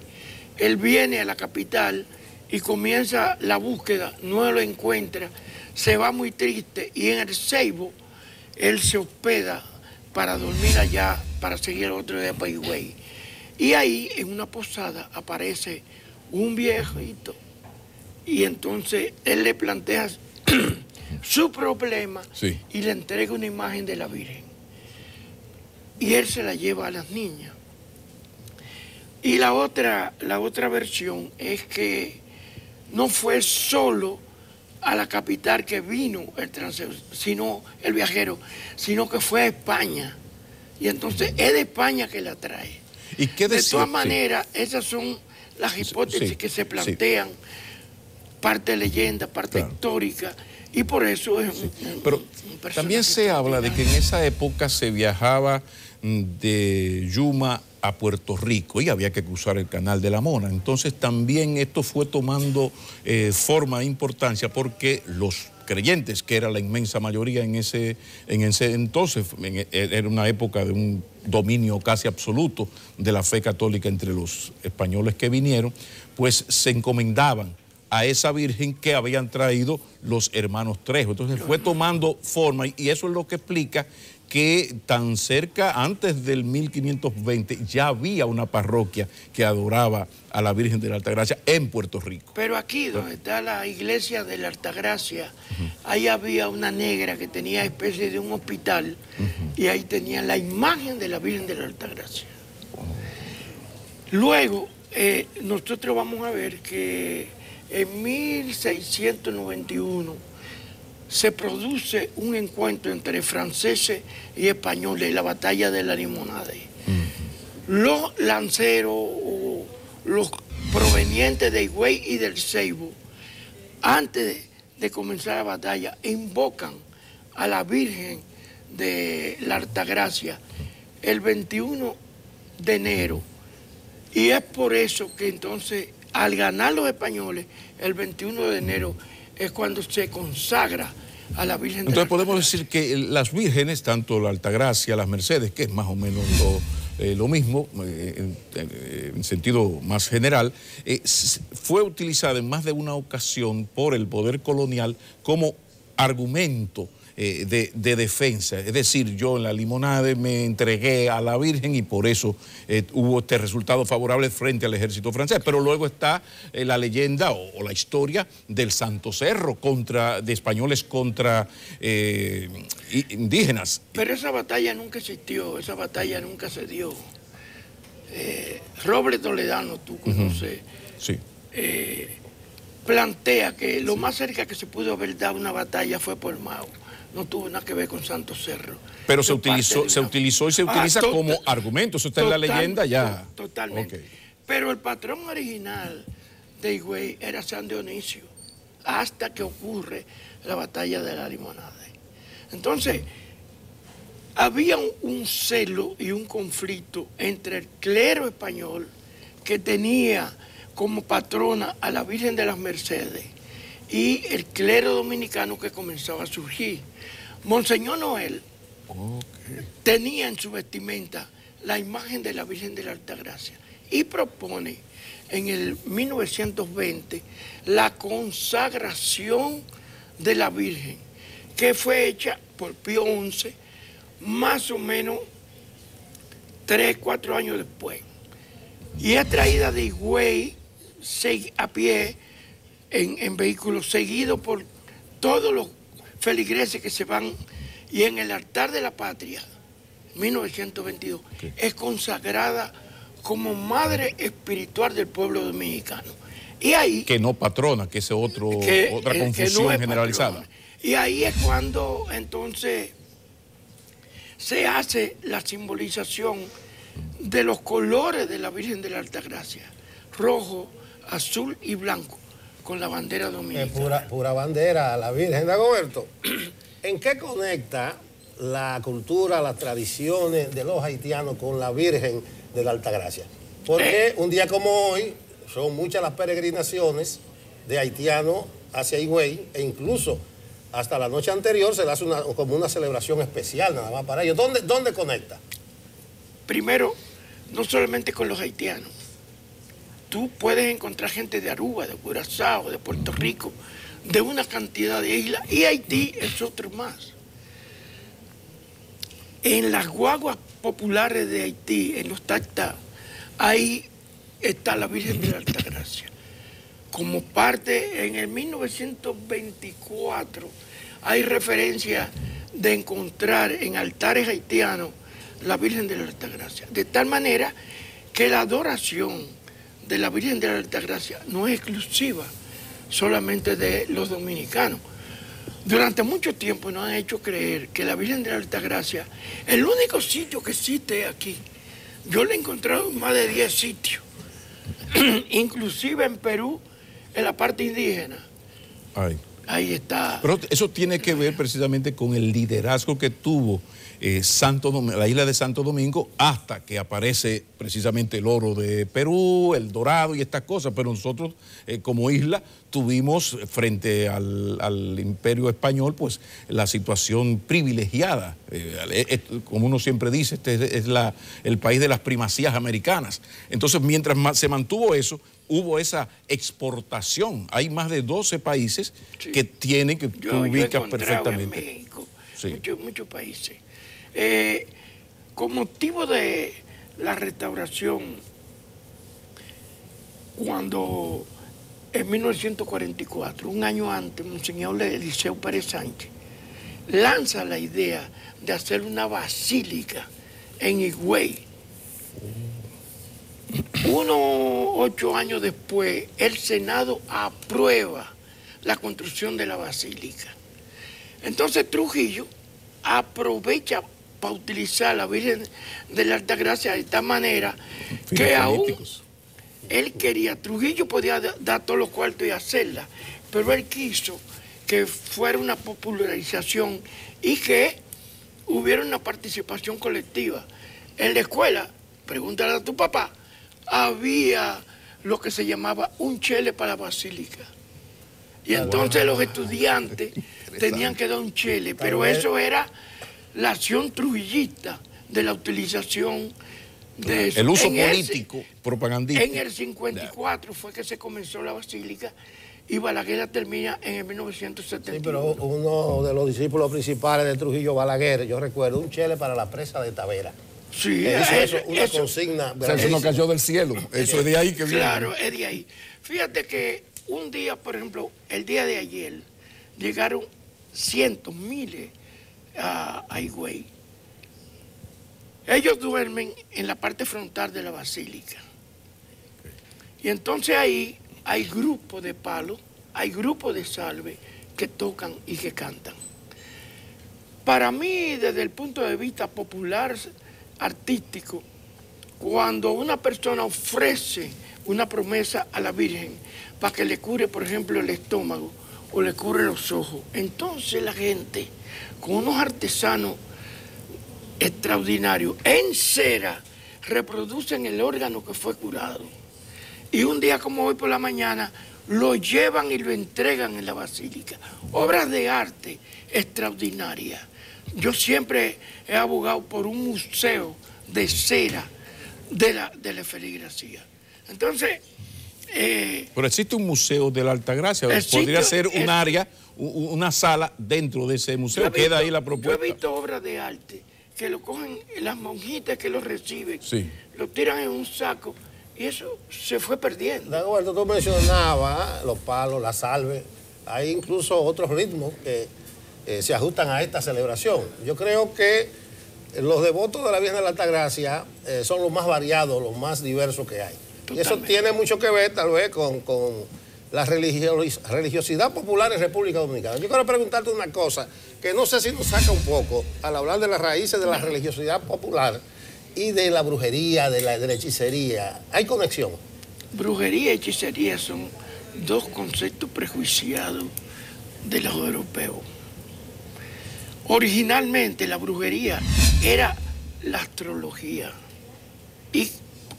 S20: Él viene a la capital y comienza la búsqueda, no lo encuentra, se va muy triste y en el Ceibo él se hospeda para dormir allá, para seguir otro día para Higüey. Y ahí, en una posada, aparece un viejito y entonces él le plantea su problema y le entrega una imagen de la Virgen. Y él se la lleva a las niñas. Y la otra versión es que no fue solo a la capital que vino el viajero, sino que fue a España. Y entonces es de España que la trae.
S1: ¿Y qué
S20: de todas maneras, esas son las hipótesis que se plantean, parte leyenda, parte histórica, y por eso es
S1: Pero también se habla de que en esa época se viajaba de Yuma a Puerto Rico y había que cruzar el Canal de la Mona. Entonces también esto fue tomando forma e importancia porque los creyentes, que era la inmensa mayoría en ese entonces, era una época de un dominio casi absoluto de la fe católica entre los españoles que vinieron, pues se encomendaban a esa Virgen que habían traído los hermanos Trejo. Entonces fue tomando forma y eso es lo que explica que tan cerca, antes del 1520, ya había una parroquia que adoraba a la Virgen de la Altagracia en Puerto Rico.
S20: Pero aquí, donde está la iglesia de la Altagracia, ahí había una negra que tenía especie de un hospital y ahí tenía la imagen de la Virgen de la Altagracia. Luego, nosotros vamos a ver que en 1691 se produce un encuentro entre franceses y españoles, la batalla de la Limonade. Los lanceros, o los provenientes de Higüey y del Ceibo, antes de comenzar la batalla, invocan a la Virgen de la Altagracia el 21 de enero. Y es por eso que entonces, al ganar los españoles, el 21 de enero es cuando se consagra a la Virgen de la Altagracia.
S1: Entonces podemos decir que las vírgenes, tanto la Altagracia, las Mercedes, que es más o menos lo mismo, en sentido más general, fue utilizada en más de una ocasión por el poder colonial como argumento de defensa. Es decir, yo en la Limonade me entregué a la Virgen y por eso hubo este resultado favorable frente al ejército francés. Pero luego está la leyenda o la historia del Santo Cerro de españoles contra indígenas.
S20: Pero esa batalla nunca existió, esa batalla nunca se dio. Robles Toledano, tú conoces,
S1: sí.
S20: Plantea que lo más cerca que se pudo haber dado una batalla fue por Mao. No tuvo nada que ver con Santo Cerro.
S1: Pero se utilizó y se utiliza como argumento. Eso está en la leyenda ya.
S20: Totalmente. Okay. Pero el patrón original de Higüey era San Dionisio, hasta que ocurre la batalla de la Limonade. Entonces, había un celo y un conflicto entre el clero español, que tenía como patrona a la Virgen de las Mercedes, y el clero dominicano que comenzaba a surgir. Monseñor Noel tenía en su vestimenta la imagen de la Virgen de la Altagracia y propone en el 1920 la consagración de la Virgen, que fue hecha por Pío XI más o menos 3, 4 años después. Y es traída de Higüey a pie, en vehículos, seguido por todos los feligreses que se van, y en el altar de la patria, 1922, es consagrada como madre espiritual del pueblo dominicano. Y ahí...
S1: Que no patrona, que es otra confusión no generalizada.
S20: Patrona. Y ahí es cuando entonces se hace la simbolización de los colores de la Virgen de la Altagracia, rojo, azul y blanco, con la bandera dominicana.
S2: Pura bandera, la Virgen. Dagoberto, ¿en qué conecta la cultura, las tradiciones de los haitianos con la Virgen de la Altagracia? Porque un día como hoy son muchas las peregrinaciones de haitianos hacia Higüey, e incluso hasta la noche anterior se le hace como una celebración especial nada más para ellos. ¿Dónde conecta?
S20: Primero, no solamente con los haitianos. Tú puedes encontrar gente de Aruba, de Curazao, de Puerto Rico, de una cantidad de islas, y Haití es otro más. En las guaguas populares de Haití, en los tactá, ahí está la Virgen de la Altagracia. Como parte, en el 1924, hay referencia de encontrar en altares haitianos la Virgen de la Altagracia. De tal manera que la adoración de la Virgen de la Altagracia no es exclusiva solamente de los dominicanos. Durante mucho tiempo nos han hecho creer que la Virgen de la Altagracia, el único sitio que existe aquí. Yo la he encontrado en más de 10 sitios, inclusive en Perú, en la parte indígena. Ahí está.
S1: Pero eso tiene que ver precisamente con el liderazgo que tuvo la isla de Santo Domingo, hasta que aparece precisamente el oro de Perú, el dorado y estas cosas. Pero nosotros como isla tuvimos frente al imperio español pues la situación privilegiada. Como uno siempre dice, este es el país de las primacías americanas. Entonces, mientras más se mantuvo eso, hubo esa exportación. Hay más de 12 países que tienen, que tú ubicas perfectamente.
S20: En México, muchos países. Con motivo de la restauración, cuando en 1944, un año antes, Monseñor Eliseo Pérez Sánchez lanza la idea de hacer una basílica en Higüey. 8 años después, el Senado aprueba la construcción de la basílica. Entonces Trujillo aprovecha para utilizar la Virgen de la Altagracia de esta manera que aún él quería, Trujillo podía dar todos los cuartos y hacerla, pero él quiso que fuera una popularización y que hubiera una participación colectiva. En la escuela, pregúntale a tu papá, había lo que se llamaba un chele para la basílica. Y entonces los estudiantes tenían que dar un chele, pero eso era la acción trujillista de la utilización de eso.
S1: El uso político, propagandístico.
S20: En el 54 fue que se comenzó la basílica y Balaguer la termina en el 1971.
S2: Sí, pero uno de los discípulos principales de Trujillo, Balaguer, yo recuerdo, un chele para la presa de Tavera.
S20: Sí,
S2: eso, una consigna.
S1: O sea, eso no cayó del cielo, eso es de ahí que viene.
S20: Claro, es de ahí. Fíjate que un día, por ejemplo, el día de ayer, llegaron cientos, miles a Higüey. Ellos duermen en la parte frontal de la basílica. Y entonces ahí hay grupos de palos, hay grupos de salve que tocan y que cantan. Para mí, desde el punto de vista popular, artístico, cuando una persona ofrece una promesa a la Virgen para que le cure, por ejemplo, el estómago o le cure los ojos, entonces la gente, con unos artesanos extraordinarios, en cera, reproducen el órgano que fue curado. Y un día como hoy por la mañana, lo llevan y lo entregan en la basílica. Obras de arte extraordinarias. Yo siempre he abogado por un museo de cera de la feligrafía. Entonces...
S1: pero existe un museo de la Altagracia, podría ser un área, una sala dentro de ese museo, queda ahí la propuesta.
S20: Yo he visto obras de arte que lo cogen las monjitas que lo reciben,
S1: sí,
S20: lo tiran en un saco y eso se fue perdiendo.
S2: Dagoberto, tú mencionabas los palos, la salve, hay incluso otros ritmos que se ajustan a esta celebración. Yo creo que los devotos de la Virgen de la Altagracia son los más variados, los más diversos que hay. Totalmente. Y eso tiene mucho que ver tal vez con la religiosidad popular en República Dominicana. Yo quiero preguntarte una cosa que no sé si nos saca un poco al hablar de las raíces de la religiosidad popular y de la brujería, de la hechicería. ¿Hay conexión?
S20: Brujería y hechicería son dos conceptos prejuiciados de los europeos. Originalmente la brujería era la astrología y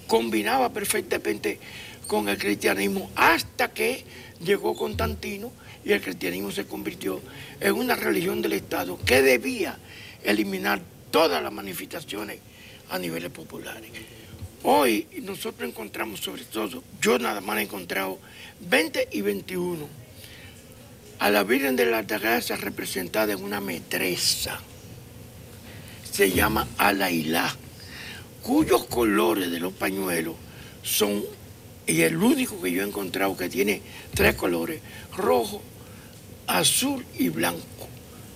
S20: combinaba perfectamente con el cristianismo hasta que llegó Constantino y el cristianismo se convirtió en una religión del Estado que debía eliminar todas las manifestaciones a niveles populares. Hoy nosotros encontramos sobre todo, yo nada más he encontrado 20 y 21, a la Virgen de la Altagracia representada en una metresa, se llama Alailá, cuyos colores de los pañuelos son, y el único que yo he encontrado que tiene 3 colores, rojo, azul y blanco,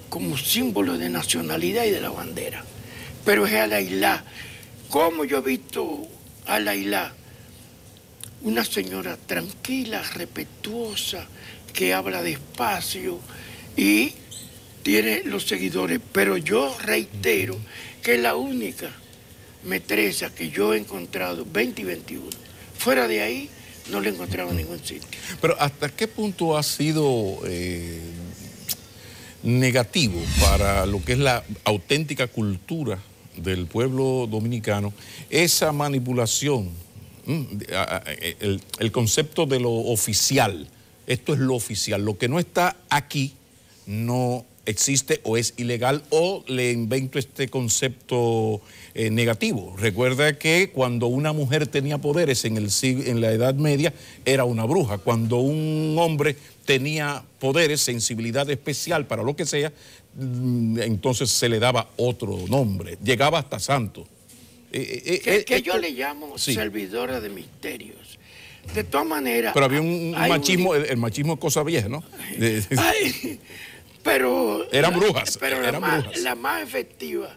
S20: como símbolo de nacionalidad y de la bandera. Pero es Alailá. ¿Cómo yo he visto a Alailá? Una señora tranquila, respetuosa, que habla despacio y tiene los seguidores. Pero yo reitero que es la única metresa que yo he encontrado, 20 y 21. Fuera de ahí, no le he encontrado en ningún sitio.
S1: Pero ¿hasta qué punto ha sido negativo para lo que es la auténtica cultura del pueblo dominicano esa manipulación, el concepto de lo oficial? Esto es lo oficial, lo que no está aquí no existe o es ilegal, o le invento este concepto negativo. Recuerda que cuando una mujer tenía poderes en la Edad Media era una bruja, cuando un hombre tenía poderes, sensibilidad especial para lo que sea, entonces se le daba otro nombre, llegaba hasta santo.
S20: Que yo le llamo servidora de misterios. De todas maneras...
S1: Pero había un machismo, el machismo es cosa vieja, ¿no?
S20: Pero...
S1: Eran brujas.
S20: Pero
S1: eran brujas.
S20: La más efectiva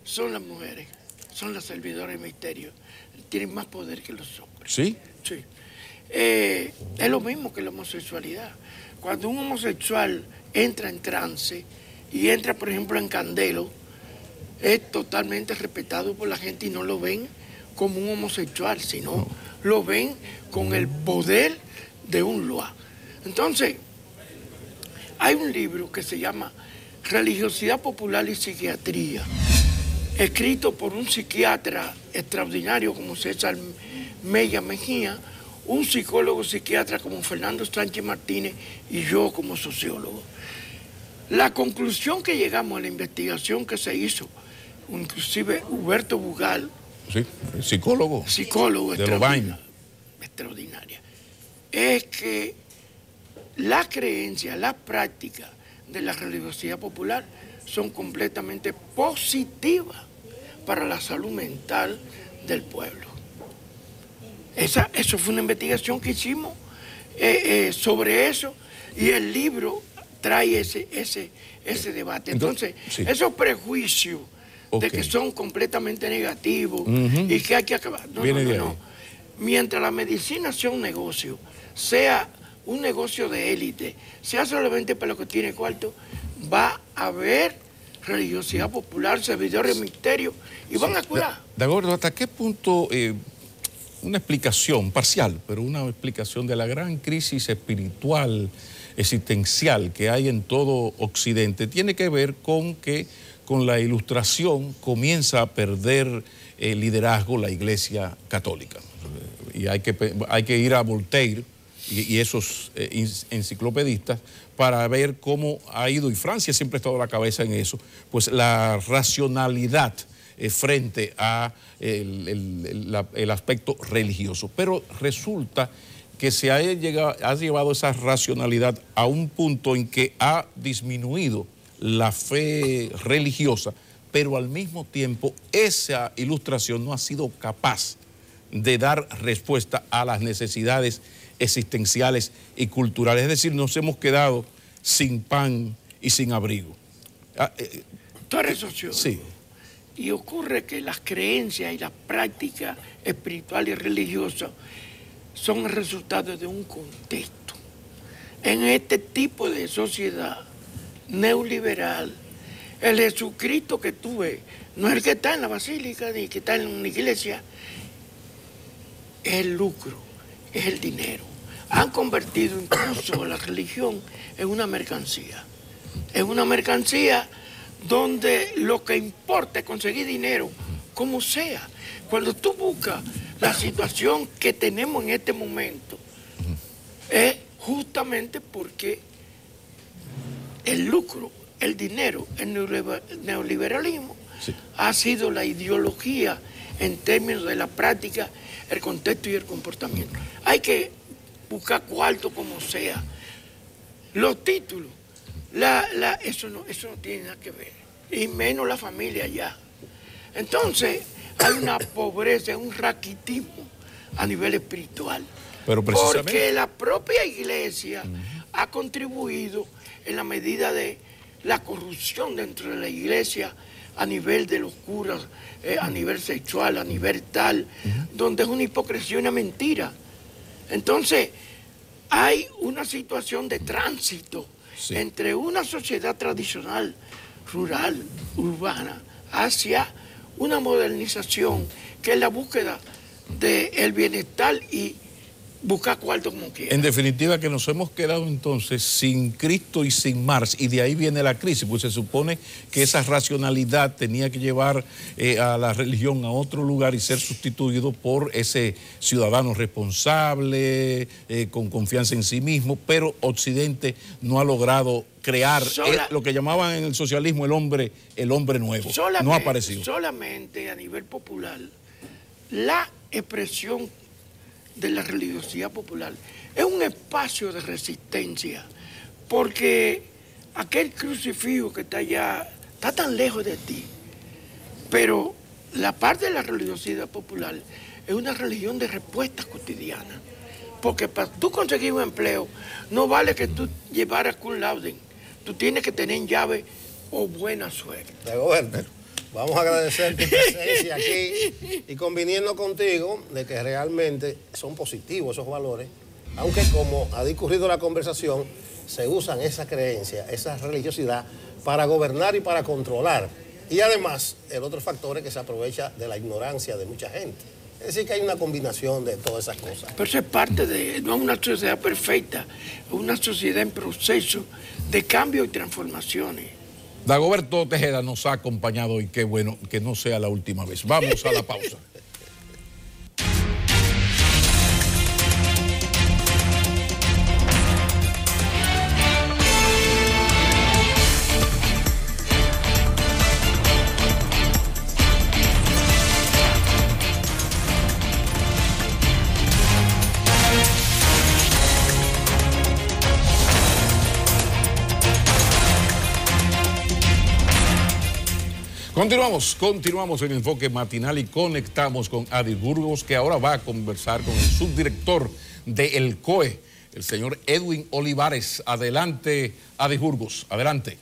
S20: son las mujeres, son las servidoras de misterios. tienen más poder que los hombres.
S1: ¿Sí?
S20: Sí. Es lo mismo que la homosexualidad. Cuando un homosexual entra en trance y entra, por ejemplo, en candelo, es totalmente respetado por la gente y no lo ven como un homosexual, sino lo ven con el poder de un loa. Entonces, hay un libro que se llama Religiosidad Popular y Psiquiatría, escrito por un psiquiatra extraordinario como César Mella Mejía, un psicólogo psiquiatra como Fernando Sánchez Martínez y yo como sociólogo. La conclusión que llegamos a la investigación que se hizo, inclusive Huberto Bugal,
S1: sí, psicólogo de Lovaina,
S20: extraordinaria, es que las creencias, las prácticas de la religiosidad popular son completamente positivas para la salud mental del pueblo. Eso fue una investigación que hicimos sobre eso, y el libro trae ese debate. Entonces, sí, esos prejuicios de que son completamente negativos y que hay que acabar. No. Mientras la medicina sea un negocio, sea un negocio de élite, sea solamente para los que tienen cuarto, va a haber religiosidad popular, servidores de misterio, y van a curar.
S1: De acuerdo, ¿hasta qué punto una explicación parcial, pero una explicación de la gran crisis espiritual, existencial que hay en todo Occidente tiene que ver con que con la Ilustración comienza a perder el liderazgo la Iglesia Católica? Y hay que ir a Voltaire y esos enciclopedistas para ver cómo ha ido, y Francia siempre ha estado a la cabeza en eso, pues la racionalidad frente a el aspecto religioso. Pero resulta que se ha llevado esa racionalidad a un punto en que ha disminuido la fe religiosa, pero al mismo tiempo esa Ilustración no ha sido capaz de dar respuesta a las necesidades existenciales y culturales. Es decir, nos hemos quedado sin pan y sin abrigo.
S20: Tú eres sociólogo.
S1: Sí.
S20: Y ocurre que las creencias y las prácticas espirituales y religiosas son el resultado de un contexto. En este tipo de sociedad neoliberal, el Jesucristo que tú ves no es el que está en la basílica ni el que está en una iglesia, es el lucro, es el dinero. Han convertido incluso la religión en una mercancía. Es una mercancía donde lo que importa es conseguir dinero, como sea. Cuando tú buscas la situación que tenemos en este momento, es justamente porque el lucro, el dinero, el neoliberalismo ha sido la ideología en términos de la práctica, el contexto y el comportamiento. Hay buscar cuarto como sea. Los títulos, eso no tiene nada que ver, y menos la familia allá. Entonces, hay una pobreza, un raquitismo a nivel espiritual.
S1: Pero precisamente,
S20: porque la propia iglesia ha contribuido en la medida de la corrupción dentro de la iglesia a nivel de los curas, a nivel sexual, a nivel tal, donde es una hipocresía y una mentira. Entonces, hay una situación de tránsito entre una sociedad tradicional, rural, urbana, hacia una modernización que es la búsqueda del bienestar y buscar cuarto como quiera.
S1: En definitiva, que nos hemos quedado entonces sin Cristo y sin Marx, y de ahí viene la crisis, pues se supone que esa racionalidad tenía que llevar a la religión a otro lugar y ser sustituido por ese ciudadano responsable, con confianza en sí mismo, pero Occidente no ha logrado crear lo que llamaban en el socialismo el hombre nuevo. No ha aparecido.
S20: Solamente a nivel popular, la expresión de la religiosidad popular es un espacio de resistencia, porque aquel crucifijo que está allá está tan lejos de ti, pero la parte de la religiosidad popular es una religión de respuestas cotidianas, porque para tú conseguir un empleo no vale que tú llevaras cum laude, tú tienes que tener llave o buena suerte.
S2: Vamos a agradecer tu presencia aquí y conviniendo contigo de que realmente son positivos esos valores, aunque como ha discurrido la conversación, se usan esa creencia, esa religiosidad para gobernar y para controlar. Y además, el otro factor es que se aprovecha de la ignorancia de mucha gente. Es decir, que hay una combinación de todas esas cosas.
S20: Pero eso es parte de, no es una sociedad perfecta, es una sociedad en proceso de cambio y transformaciones.
S1: Dagoberto Tejeda nos ha acompañado y qué bueno que no sea la última vez. Vamos a la pausa. Continuamos en Enfoque Matinal y conectamos con Adi Burgos, que ahora va a conversar con el subdirector del COE, el señor Edwin Olivares. Adelante, Adi Burgos, adelante.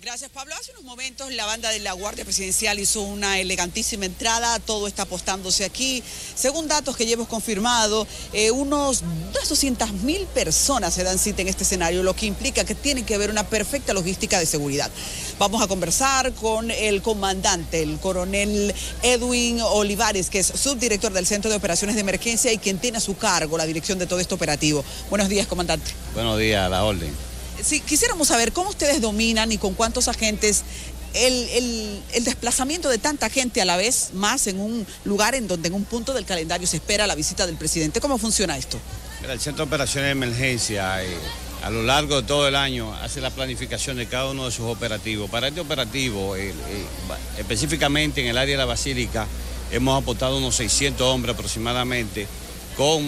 S3: Gracias, Pablo. Hace unos momentos la banda de la Guardia Presidencial hizo una elegantísima entrada, todo está apostándose aquí. Según datos que ya hemos confirmado, unos 200.000 personas se dan cita en este escenario, lo que implica que tiene que haber una perfecta logística de seguridad. Vamos a conversar con el comandante, el coronel Edwin Olivares, que es subdirector del Centro de Operaciones de Emergencia y quien tiene a su cargo la dirección de todo este operativo. Buenos días, comandante.
S21: Buenos días, a la orden.
S3: Sí, quisiéramos saber cómo ustedes dominan y con cuántos agentes el desplazamiento de tanta gente a la vez, más en un lugar en donde en un punto del calendario se espera la visita del presidente. ¿Cómo funciona esto?
S21: Mira, el Centro de Operaciones de Emergencia a lo largo de todo el año hace la planificación de cada uno de sus operativos. Para este operativo, específicamente en el área de la Basílica, hemos aportado unos 600 hombres aproximadamente, con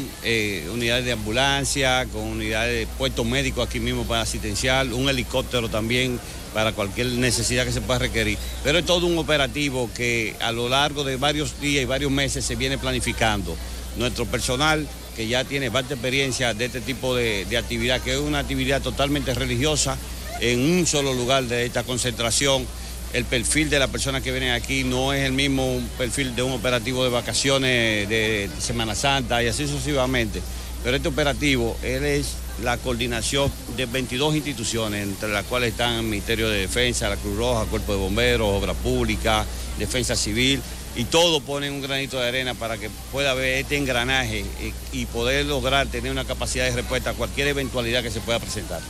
S21: unidades de ambulancia, con unidades de puesto médico aquí mismo para asistencial, un helicóptero también para cualquier necesidad que se pueda requerir. Pero es todo un operativo que a lo largo de varios días y varios meses se viene planificando. Nuestro personal, que ya tiene bastante experiencia de este tipo de actividad, que es una actividad totalmente religiosa, en un solo lugar de esta concentración. El perfil de las personas que vienen aquí no es el mismo perfil de un operativo de vacaciones, de Semana Santa y así sucesivamente. Pero este operativo, él es la coordinación de 22 instituciones, entre las cuales están el Ministerio de Defensa, la Cruz Roja, Cuerpo de Bomberos, Obra Pública, Defensa Civil, y todo pone un granito de arena para que pueda haber este engranaje y poder lograr tener una capacidad de respuesta a cualquier eventualidad que se pueda presentar.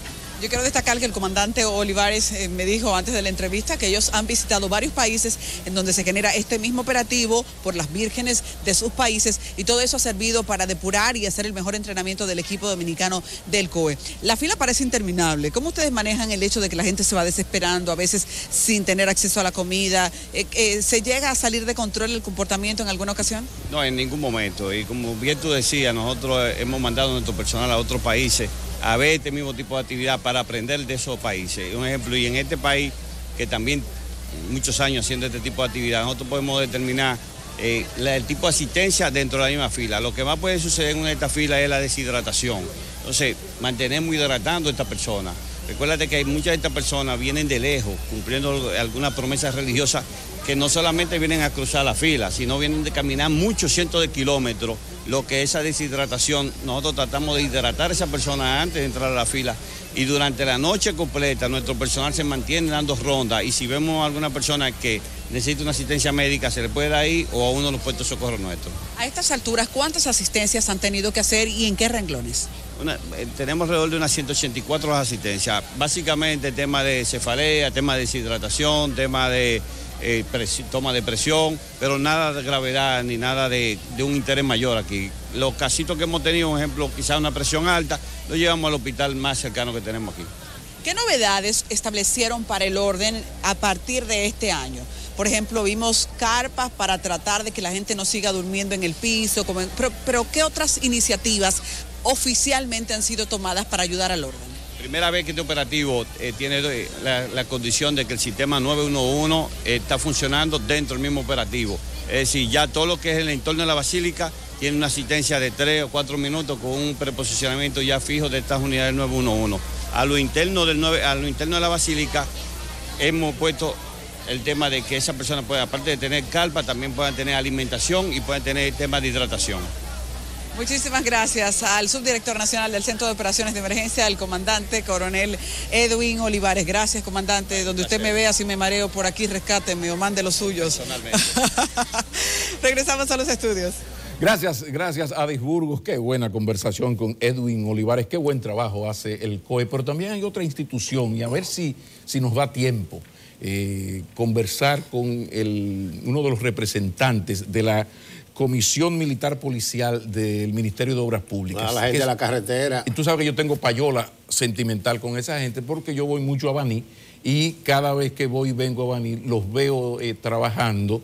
S3: Yo quiero destacar que el comandante Olivares me dijo antes de la entrevista que ellos han visitado varios países en donde se genera este mismo operativo por las vírgenes de sus países y todo eso ha servido para depurar y hacer el mejor entrenamiento del equipo dominicano del COE. La fila parece interminable. ¿Cómo ustedes manejan el hecho de que la gente se va desesperando, a veces sin tener acceso a la comida? ¿Se llega a salir de control el comportamiento en alguna ocasión?
S21: No, en ningún momento. Y como bien tú decías, nosotros hemos mandado a nuestro personal a otros países a ver este mismo tipo de actividad para aprender de esos países. Un ejemplo, y en este país, que también muchos años haciendo este tipo de actividad, nosotros podemos determinar el tipo de asistencia dentro de la misma fila. Lo que más puede suceder en esta fila es la deshidratación. Entonces, mantenemos hidratando a esta persona. Recuérdate que muchas de estas personas vienen de lejos, cumpliendo algunas promesas religiosas, que no solamente vienen a cruzar la fila, sino vienen de caminar muchos cientos de kilómetros. Lo que esa deshidratación, nosotros tratamos de hidratar a esa persona antes de entrar a la fila y durante la noche completa nuestro personal se mantiene dando rondas y si vemos a alguna persona que necesita una asistencia médica se le puede dar ahí o a uno de los puestos de socorro nuestros.
S3: A estas alturas, ¿cuántas asistencias han tenido que hacer y en qué renglones?
S21: Tenemos alrededor de unas 184 asistencias, básicamente tema de cefalea, tema de deshidratación, tema de toma de presión, pero nada de gravedad ni nada de un interés mayor aquí. Los casitos que hemos tenido, por ejemplo, quizás una presión alta, lo llevamos al hospital más cercano que tenemos aquí.
S3: ¿Qué novedades establecieron para el orden a partir de este año? Por ejemplo, vimos carpas para tratar de que la gente no siga durmiendo en el piso, pero ¿qué otras iniciativas oficialmente han sido tomadas para ayudar al orden?
S21: Primera vez que este operativo tiene la condición de que el sistema 911 está funcionando dentro del mismo operativo. Es decir, ya todo lo que es el entorno de la Basílica tiene una asistencia de 3 o 4 minutos con un preposicionamiento ya fijo de estas unidades 911. A lo interno de la Basílica hemos puesto el tema de que esa persona pueda, aparte de tener carpa, también puedan tener alimentación y puedan tener temas de hidratación.
S3: Muchísimas gracias al subdirector nacional del Centro de Operaciones de Emergencia, el comandante coronel Edwin Olivares. Gracias, comandante. Donde usted me vea, si me mareo por aquí, rescáteme o mande los suyos. Personalmente. Regresamos a los estudios.
S1: Gracias Adis Burgos. Qué buena conversación con Edwin Olivares. Qué buen trabajo hace el COE, pero también hay otra institución y a ver si nos da tiempo conversar con uno de los representantes de la Comisión Militar Policial del Ministerio de Obras Públicas.
S2: La gente de la carretera.
S1: Y tú sabes que yo tengo payola sentimental con esa gente porque yo voy mucho a Baní y cada vez que voy y vengo a Baní los veo trabajando.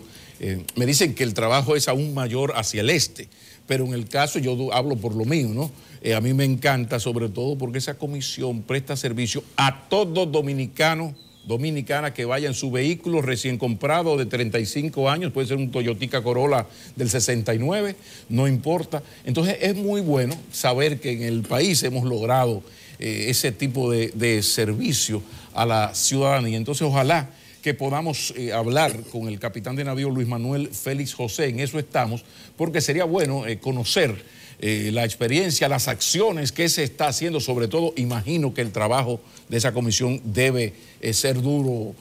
S1: Me dicen que el trabajo es aún mayor hacia el este, pero en el caso, yo hablo por lo mío, ¿no? A mí me encanta sobre todo porque esa comisión presta servicio a todos dominicanas que vayan en su vehículo recién comprado de 35 años, puede ser un Toyotica Corolla del 69, no importa. Entonces es muy bueno saber que en el país hemos logrado ese tipo de servicio a la ciudadanía. Entonces ojalá que podamos hablar con el capitán de navío Luis Manuel Félix José, en eso estamos, porque sería bueno conocer la experiencia, las acciones que se está haciendo, sobre todo imagino que el trabajo de esa comisión debe ser duro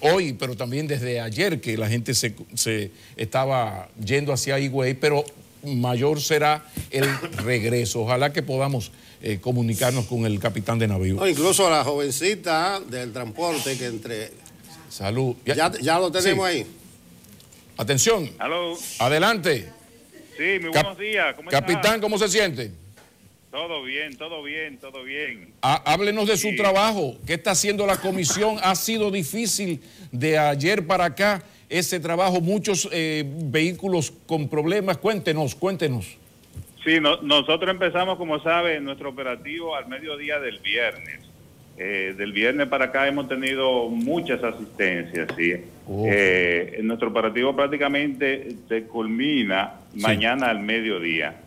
S1: hoy, pero también desde ayer que la gente se estaba yendo hacia Higüey, pero mayor será el regreso. Ojalá que podamos comunicarnos con el capitán de navío.
S2: No, incluso la jovencita del transporte que entre...
S1: Salud.
S2: Ya lo tenemos ahí.
S1: Atención.
S5: Aló.
S1: Adelante.
S5: Sí, muy buenos días. ¿Cómo
S1: Capitán,
S5: está?
S1: ¿cómo se siente?
S5: Todo bien, todo bien, todo bien.
S1: Háblenos de su trabajo. ¿Qué está haciendo la comisión? Ha sido difícil de ayer para acá ese trabajo, muchos vehículos con problemas. Cuéntenos.
S5: Sí, nosotros empezamos, como sabe, nuestro operativo al mediodía del viernes. Del viernes para acá hemos tenido muchas asistencias, ¿sí? Nuestro operativo prácticamente se culmina mañana al mediodía.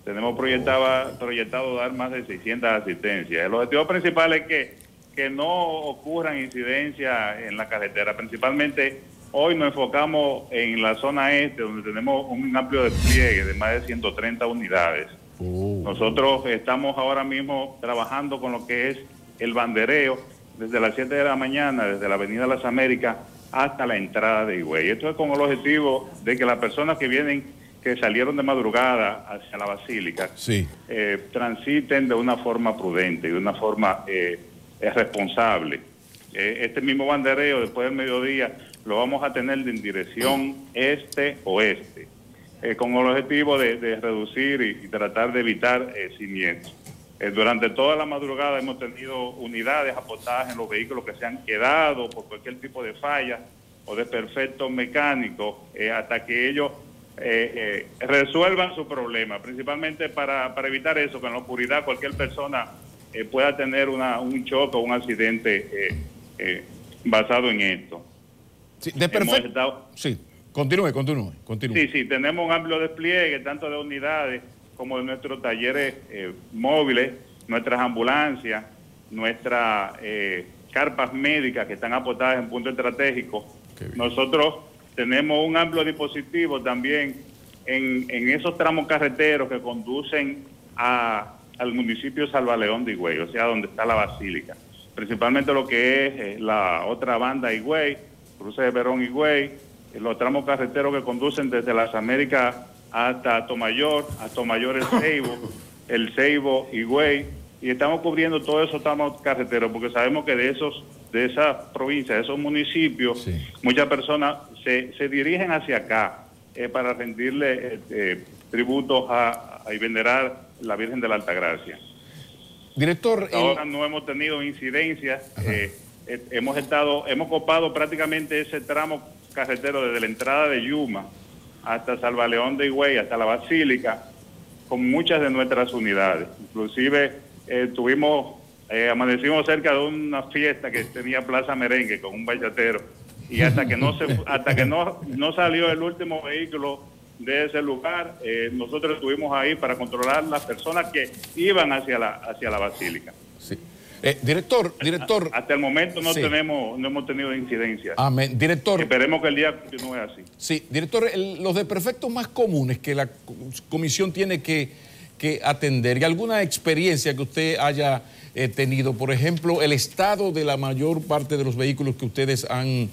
S5: Tenemos proyectado dar más de 600 asistencias. El objetivo principal es que no ocurran incidencias en la carretera. Principalmente hoy nos enfocamos en la zona este, donde tenemos un amplio despliegue de más de 130 unidades. Nosotros estamos ahora mismo trabajando con lo que es el bandereo desde las 7 de la mañana, desde la Avenida Las Américas hasta la entrada de Higüey. Esto es con el objetivo de que las personas que salieron de madrugada hacia la Basílica, transiten de una forma prudente y de una forma responsable. Este mismo bandereo después del mediodía lo vamos a tener en dirección este-oeste, con el objetivo de reducir y tratar de evitar siniestros. Durante toda la madrugada hemos tenido unidades apostadas en los vehículos que se han quedado por cualquier tipo de falla o de perfectos mecánicos hasta que ellos resuelvan su problema, principalmente para evitar eso, que en la oscuridad cualquier persona pueda tener un choque o un accidente basado en esto.
S1: Sí, sí, continúe.
S5: Sí, tenemos un amplio despliegue tanto de unidades como de nuestros talleres móviles, nuestras ambulancias, nuestras carpas médicas que están apostadas en puntos estratégicos. Nosotros tenemos un amplio dispositivo también en esos tramos carreteros que conducen al municipio de Salvaleón de Higüey, o sea, donde está la Basílica. Principalmente lo que es la otra banda Higüey, cruce de Verón Higüey, los tramos carreteros que conducen desde Las Américas hasta Tomayor el Ceibo, Higüey, y estamos cubriendo todos esos tramos carreteros porque sabemos que de esas provincias, de esos municipios, muchas personas se dirigen hacia acá para rendirle tributos y venerar la Virgen de la Altagracia.
S1: Director,
S5: ahora no hemos tenido incidencias, hemos copado prácticamente ese tramo carretero desde la entrada de Yuma hasta Salvaleón de Higüey, hasta la Basílica, con muchas de nuestras unidades. Inclusive amanecimos cerca de una fiesta que tenía Plaza Merengue con un bachatero, y hasta que no salió el último vehículo de ese lugar, nosotros estuvimos ahí para controlar las personas que iban hacia la Basílica.
S1: Sí. Director.
S5: Hasta el momento no
S1: Sí.
S5: hemos tenido incidencias.
S1: Amén. Director.
S5: Esperemos que el día continúe así.
S1: Sí, director, los desperfectos más comunes que la comisión tiene que atender, y alguna experiencia que usted haya tenido, por ejemplo, el estado de la mayor parte de los vehículos que ustedes han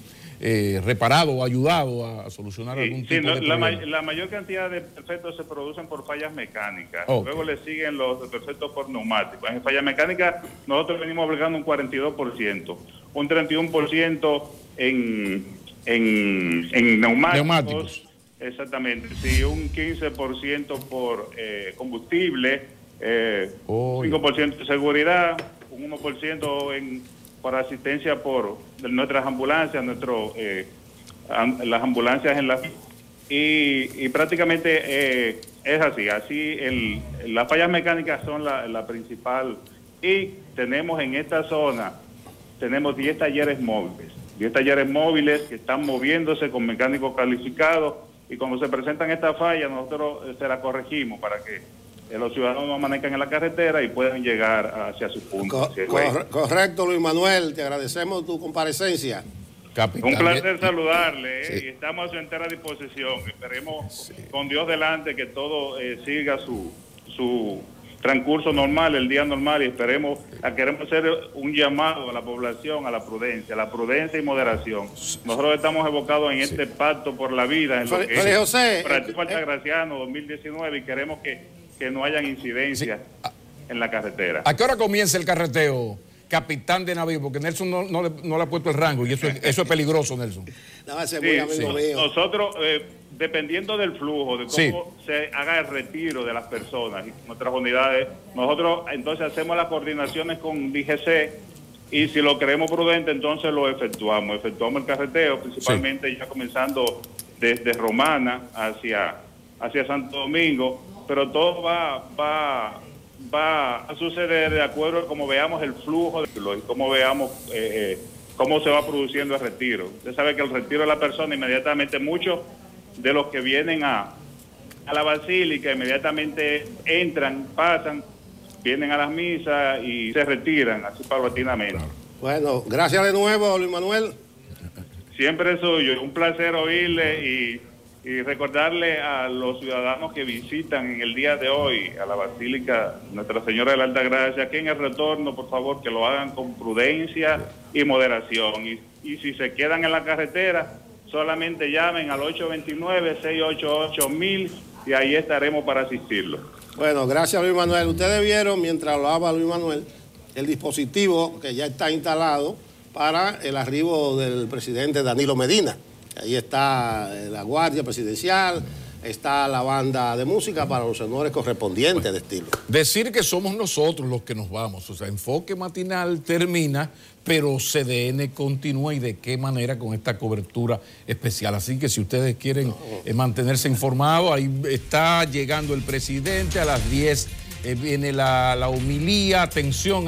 S1: reparado o ayudado a solucionar algún tipo de problema.
S5: La mayor cantidad de desperfectos se producen por fallas mecánicas.
S1: Okay.
S5: Luego le siguen los desperfectos por neumáticos. En fallas mecánicas nosotros venimos obligando un 42%, un 31% en neumáticos. Exactamente, sí, un 15% por combustible, 5% de seguridad, un 1% por asistencia de nuestras ambulancias, las ambulancias y prácticamente es así las fallas mecánicas son la principal, y tenemos en esta zona, tenemos 10 talleres móviles que están moviéndose con mecánicos calificados, y cuando se presentan estas fallas nosotros se las corregimos para que los ciudadanos no amanezcan en la carretera y puedan llegar hacia su punto.
S2: Correcto, Luis Manuel, te agradecemos tu comparecencia.
S1: Capitán.
S5: Un placer saludarle, sí. Y estamos a su entera disposición. Esperemos con Dios delante que todo siga su transcurso normal, el día normal, y queremos hacer un llamado a la población a la prudencia y moderación. Nosotros estamos evocados en este pacto por la vida, en lo que es Operativo Altagraciano 2019, y queremos que no hayan incidencias en la carretera.
S1: ¿A qué hora comienza el carreteo, capitán de navío? Porque Nelson no le ha puesto el rango, y eso es peligroso, Nelson.
S5: Nosotros, dependiendo del flujo, de cómo se haga el retiro de las personas y nuestras unidades, nosotros entonces hacemos las coordinaciones con DGC, y si lo creemos prudente, entonces lo efectuamos el carreteo, principalmente ya comenzando desde Romana hacia Santo Domingo, pero todo va a suceder de acuerdo a cómo veamos el flujo y cómo veamos cómo se va produciendo el retiro. Usted sabe que el retiro de la persona, inmediatamente muchos de los que vienen a la basílica inmediatamente entran, pasan, vienen a las misas y se retiran así paulatinamente.
S2: Bueno, gracias de nuevo, Luis Manuel.
S5: Siempre es suyo, un placer oírle y recordarle a los ciudadanos que visitan en el día de hoy a la Basílica Nuestra Señora de la Altagracia, que en el retorno, por favor, que lo hagan con prudencia y moderación. Y si se quedan en la carretera, solamente llamen al 829-688-1000 y ahí estaremos para asistirlos.
S2: Bueno, gracias, Luis Manuel. Ustedes vieron, mientras hablaba Luis Manuel, el dispositivo que ya está instalado para el arribo del presidente Danilo Medina. Ahí está la Guardia Presidencial, está la banda de música para los honores correspondientes de estilo.
S1: Decir que somos nosotros los que nos vamos, o sea, Enfoque Matinal termina, pero CDN continúa, y de qué manera con esta cobertura especial. Así que si ustedes quieren mantenerse informados, ahí está llegando el presidente, a las 10 viene la homilía. Atención,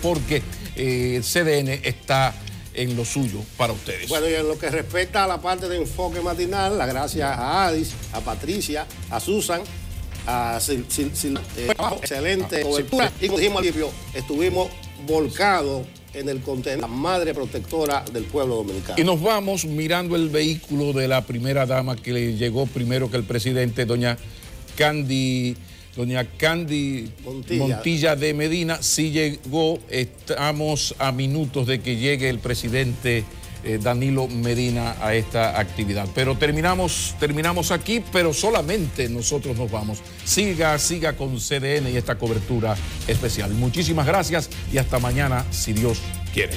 S1: porque CDN está en lo suyo para ustedes.
S2: Bueno, y en lo que respecta a la parte de Enfoque Matinal, las gracias a Adis, a Patricia, a Susan, a excelente cobertura, y como dijimos al principio, estuvimos volcados en el contenedor, la madre protectora del pueblo dominicano.
S1: Y nos vamos mirando el vehículo de la primera dama, que le llegó primero que el presidente, doña Candy Montilla de Medina. Sí llegó, estamos a minutos de que llegue el presidente Danilo Medina a esta actividad. Pero terminamos aquí, pero solamente nosotros nos vamos. Siga con CDN y esta cobertura especial. Muchísimas gracias y hasta mañana, si Dios quiere.